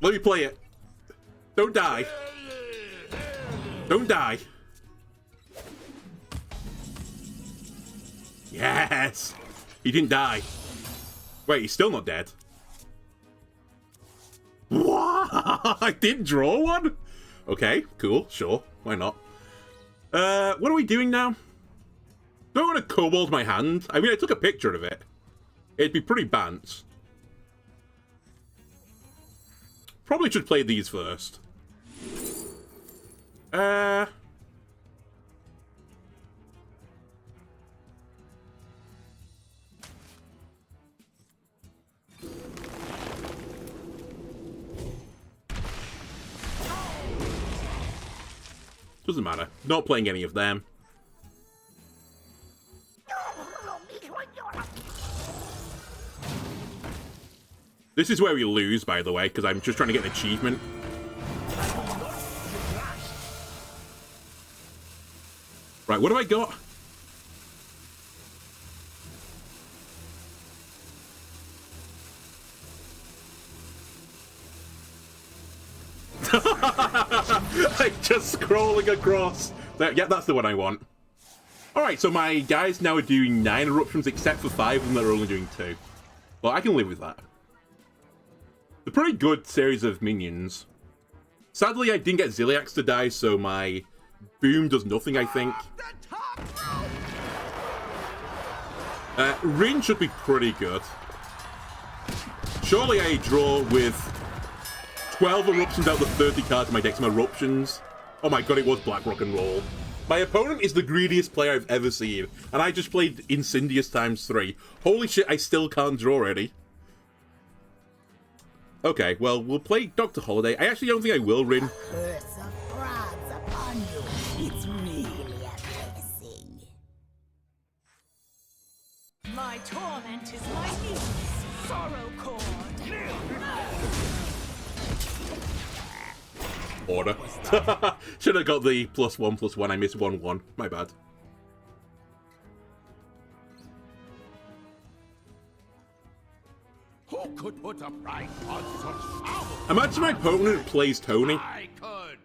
Let me play it. Don't die. Don't die. Yes! He didn't die. Wait, he's still not dead. What? I didn't draw one? Okay, cool, sure. Why not? What are we doing now? Do I want to kobold my hand? I mean, I took a picture of it. It'd be pretty bants. Probably should play these first. Doesn't matter. Not playing any of them. This is where we lose, by the way, because I'm just trying to get an achievement. Right, what have I got? Like, just scrolling across. Yeah, that's the one I want. Alright, so my guys now are doing 9 eruptions, except for 5 of them that are only doing 2. Well, I can live with that. A pretty good series of minions. Sadly, I didn't get Ziliax to die, so my boom does nothing, I think. Rin should be pretty good. Surely I draw with 12 eruptions out of the 30 cards in my deck, some eruptions. Oh my god, it was Black Rock and Roll. My opponent is the greediest player I've ever seen, and I just played Incendious ×3. Holy shit, I still can't draw any. Okay, well, we'll play Dr. Holiday. I actually don't think I will, Rin. Curse of frauds upon you. It's really a blessing. My torment is my niece's sorrow cord. Order. Should have got the +1/+1. I missed 1/1. My bad. Who could put a price on such power? Imagine my opponent plays Tony. I could.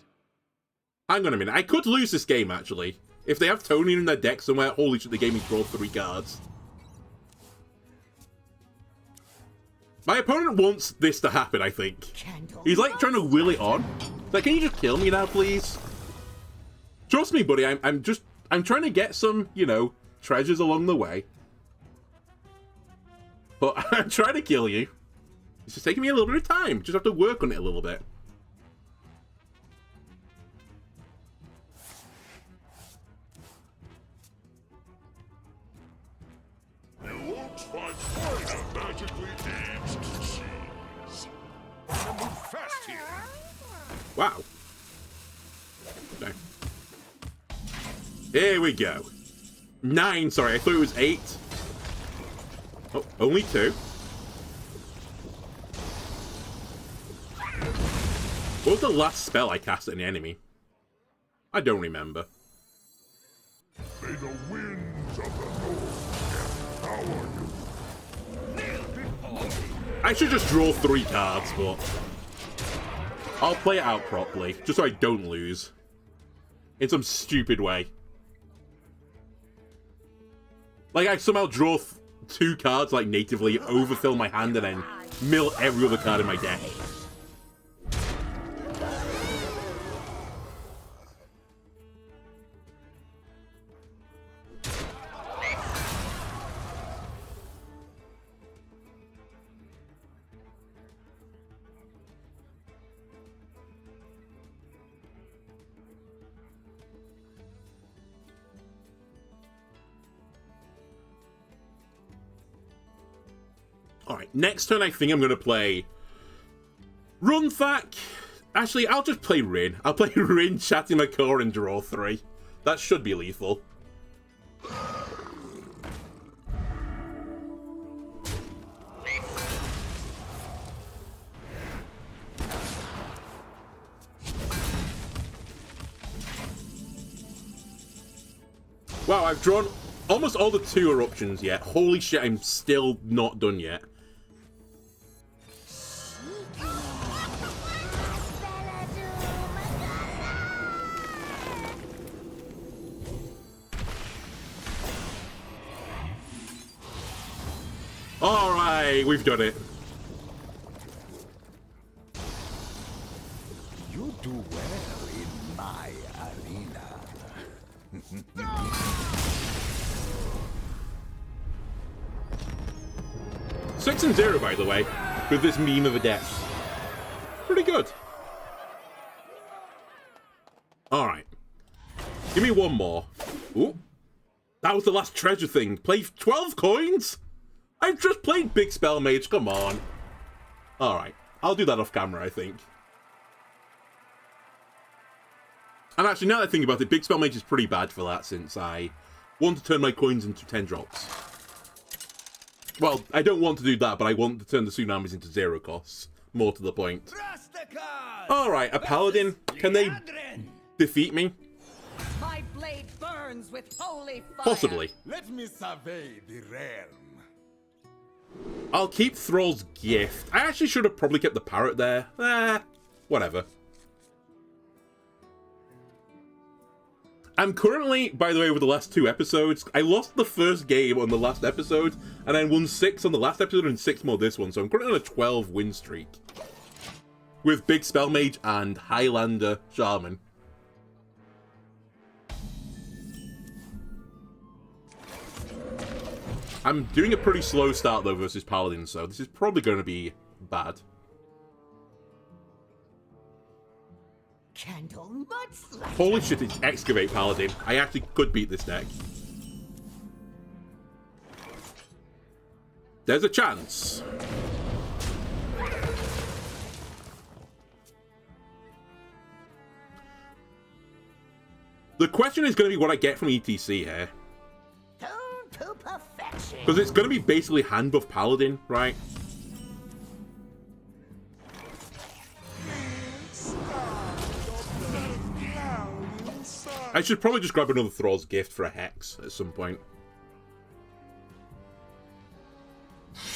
Hang on a minute. I could lose this game, actually. If they have Tony in their deck somewhere, holy shit, the game is drawn 3 cards. My opponent wants this to happen, I think. He's like trying to will it on. Like, can you just kill me now, please? Trust me, buddy, I'm trying to get some, you know, treasures along the way. But I'm trying to kill you. It's just taking me a little bit of time. Just have to work on it a little bit. You won't find a magically aged cheese. Wanna move fast here? Wow. Okay. Here we go. 9, sorry, I thought it was 8. Oh, only 2. What was the last spell I cast at an enemy? I don't remember. May the winds of the north empower you. I should just draw 3 cards, but I'll play it out properly, just so I don't lose. In some stupid way. Like, I somehow draw 2 cards, like, natively, overfill my hand, and then mill every other card in my deck. Alright, next turn I think I'm going to play Runthak. Actually, I'll just play Rin. I'll play Rin, Chatty Macaw, and draw 3. That should be lethal. Wow, I've drawn almost all the 2 eruptions yet. Holy shit, I'm still not done yet. Alright, we've done it. You do well in my arena. 6-0, by the way, with this meme of a deck. Pretty good. Alright. Give me one more. Ooh. That was the last treasure thing. Play 12 coins? I've just played Big Spell Mage, come on. Alright. I'll do that off camera, I think. And actually, now that I think about it, Big Spell Mage is pretty bad for that, since I want to turn my coins into 10 drops. Well, I don't want to do that, but I want to turn the Tsunamis into 0 costs. More to the point. Alright, a Paladin. Can they defeat me? My blade burns with holy fire. Possibly. Let me survey the realm. I'll keep Thrall's Gift. I actually should have probably kept the Parrot there. Whatever. I'm currently, by the way, with the last 2 episodes, I lost the first game on the last episode, and I won 6 on the last episode and 6 more this one, so I'm currently on a 12 win streak. With Big Spell Mage and Highlander Shaman. I'm doing a pretty slow start, though, versus Paladin, so this is probably going to be bad. Holy shit, it's Excavate Paladin. I actually could beat this deck. There's a chance. The question is going to be what I get from ETC here. Because it's going to be basically hand buff Paladin, right? I should probably just grab another Thrall's Gift for a Hex at some point.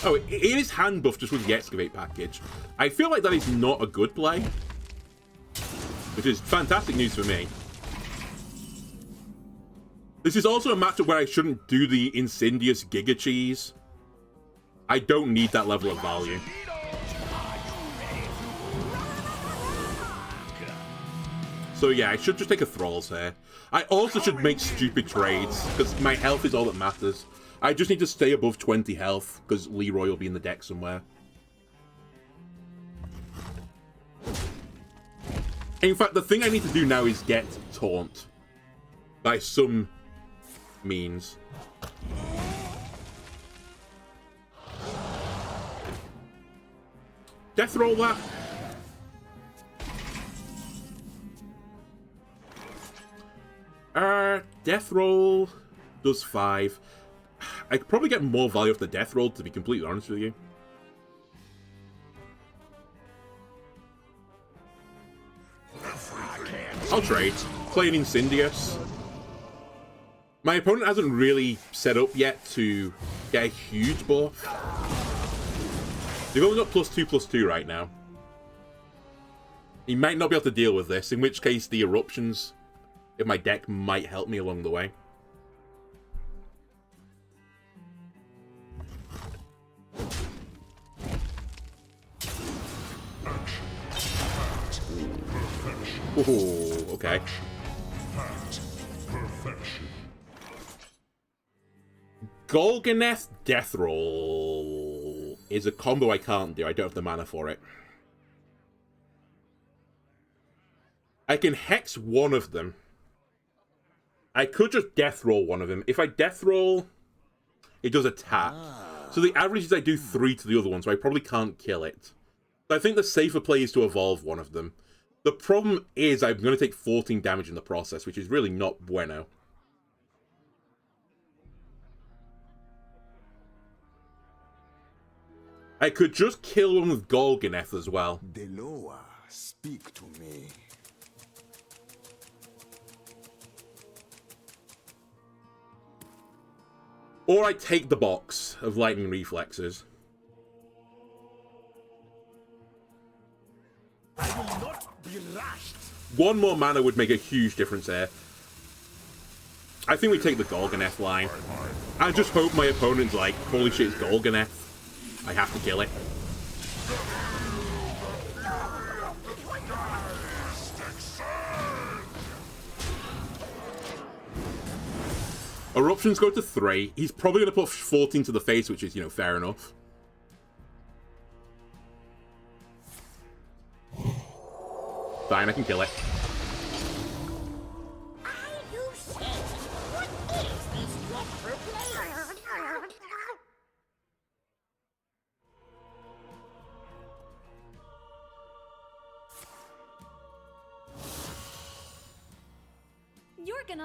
Oh, it is hand buff just with the Excavate package. I feel like that is not a good play. Which is fantastic news for me. This is also a matchup where I shouldn't do the Incendious Giga Cheese. I don't need that level of value. So yeah, I should just take a Thrall's here. I also should make stupid trades, because my health is all that matters. I just need to stay above 20 health, because Leroy will be in the deck somewhere. In fact, the thing I need to do now is get Taunt. By some means. Death roll that. Death roll does 5. I could probably get more value off the death roll, to be completely honest with you. I'll trade. Play an Incendious. My opponent hasn't really set up yet to get a huge buff. They've only got +2/+2 right now. He might not be able to deal with this, in which case the eruptions in my deck might help me along the way. Oh, okay. Gorgoneth Death Roll is a combo I can't do. I don't have the mana for it. I can Hex one of them. I could just Death Roll one of them. If I Death Roll, it does a tap. So the average is I do 3 to the other one, so I probably can't kill it. So I think the safer play is to evolve one of them. The problem is I'm going to take 14 damage in the process, which is really not bueno. I could just kill one with Gorgoneth as well. Deloa, speak to me. Or I take the box of Lightning Reflexes. I will not be rushed. One more mana would make a huge difference here. I think we take the Gorgoneth line. I just hope my opponent's like, holy shit, it's Gorgoneth. I have to kill it. Eruptions go to 3. He's probably going to put 14 to the face, which is, you know, fair enough. Fine, I can kill it.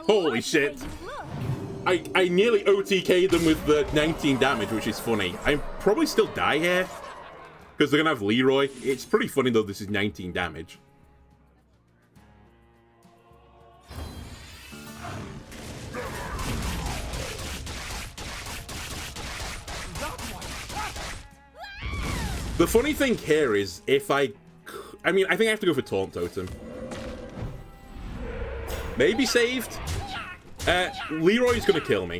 Holy shit. I nearly OTK'd them with the 19 damage, which is funny. I probably still die here, because they're going to have Leroy. It's pretty funny, though, this is 19 damage. The funny thing here is, if I mean, I think I have to go for Taunt Totem. Maybe saved. Leroy's going to kill me.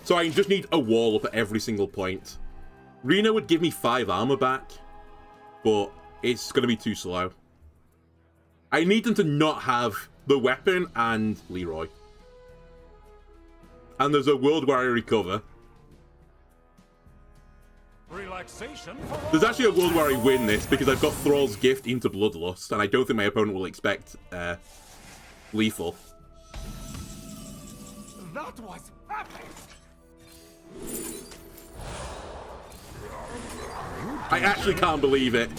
So I just need a wall up at every single point. Reno would give me 5 armor back, but it's going to be too slow. I need them to not have the weapon and Leroy. And there's a world where I recover. Relaxation. There's actually a world where I win this because I've got Thrall's Gift into Bloodlust, and I don't think my opponent will expect lethal. That was perfect. I actually can't believe it.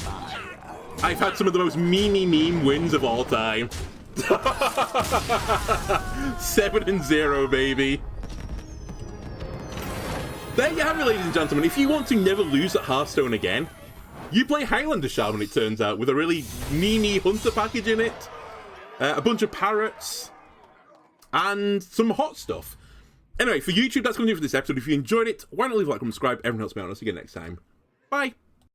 I've had some of the most meme wins of all time. 7-0, baby. There you have it, ladies and gentlemen. If you want to never lose at Hearthstone again, you play Highlander Shaman, it turns out, with a really meme hunter package in it, a bunch of parrots, and some hot stuff. Anyway, for YouTube, that's going to do it for this episode. If you enjoyed it, why not leave a like and subscribe? Everyone helps me out. I'll see you again next time. Bye.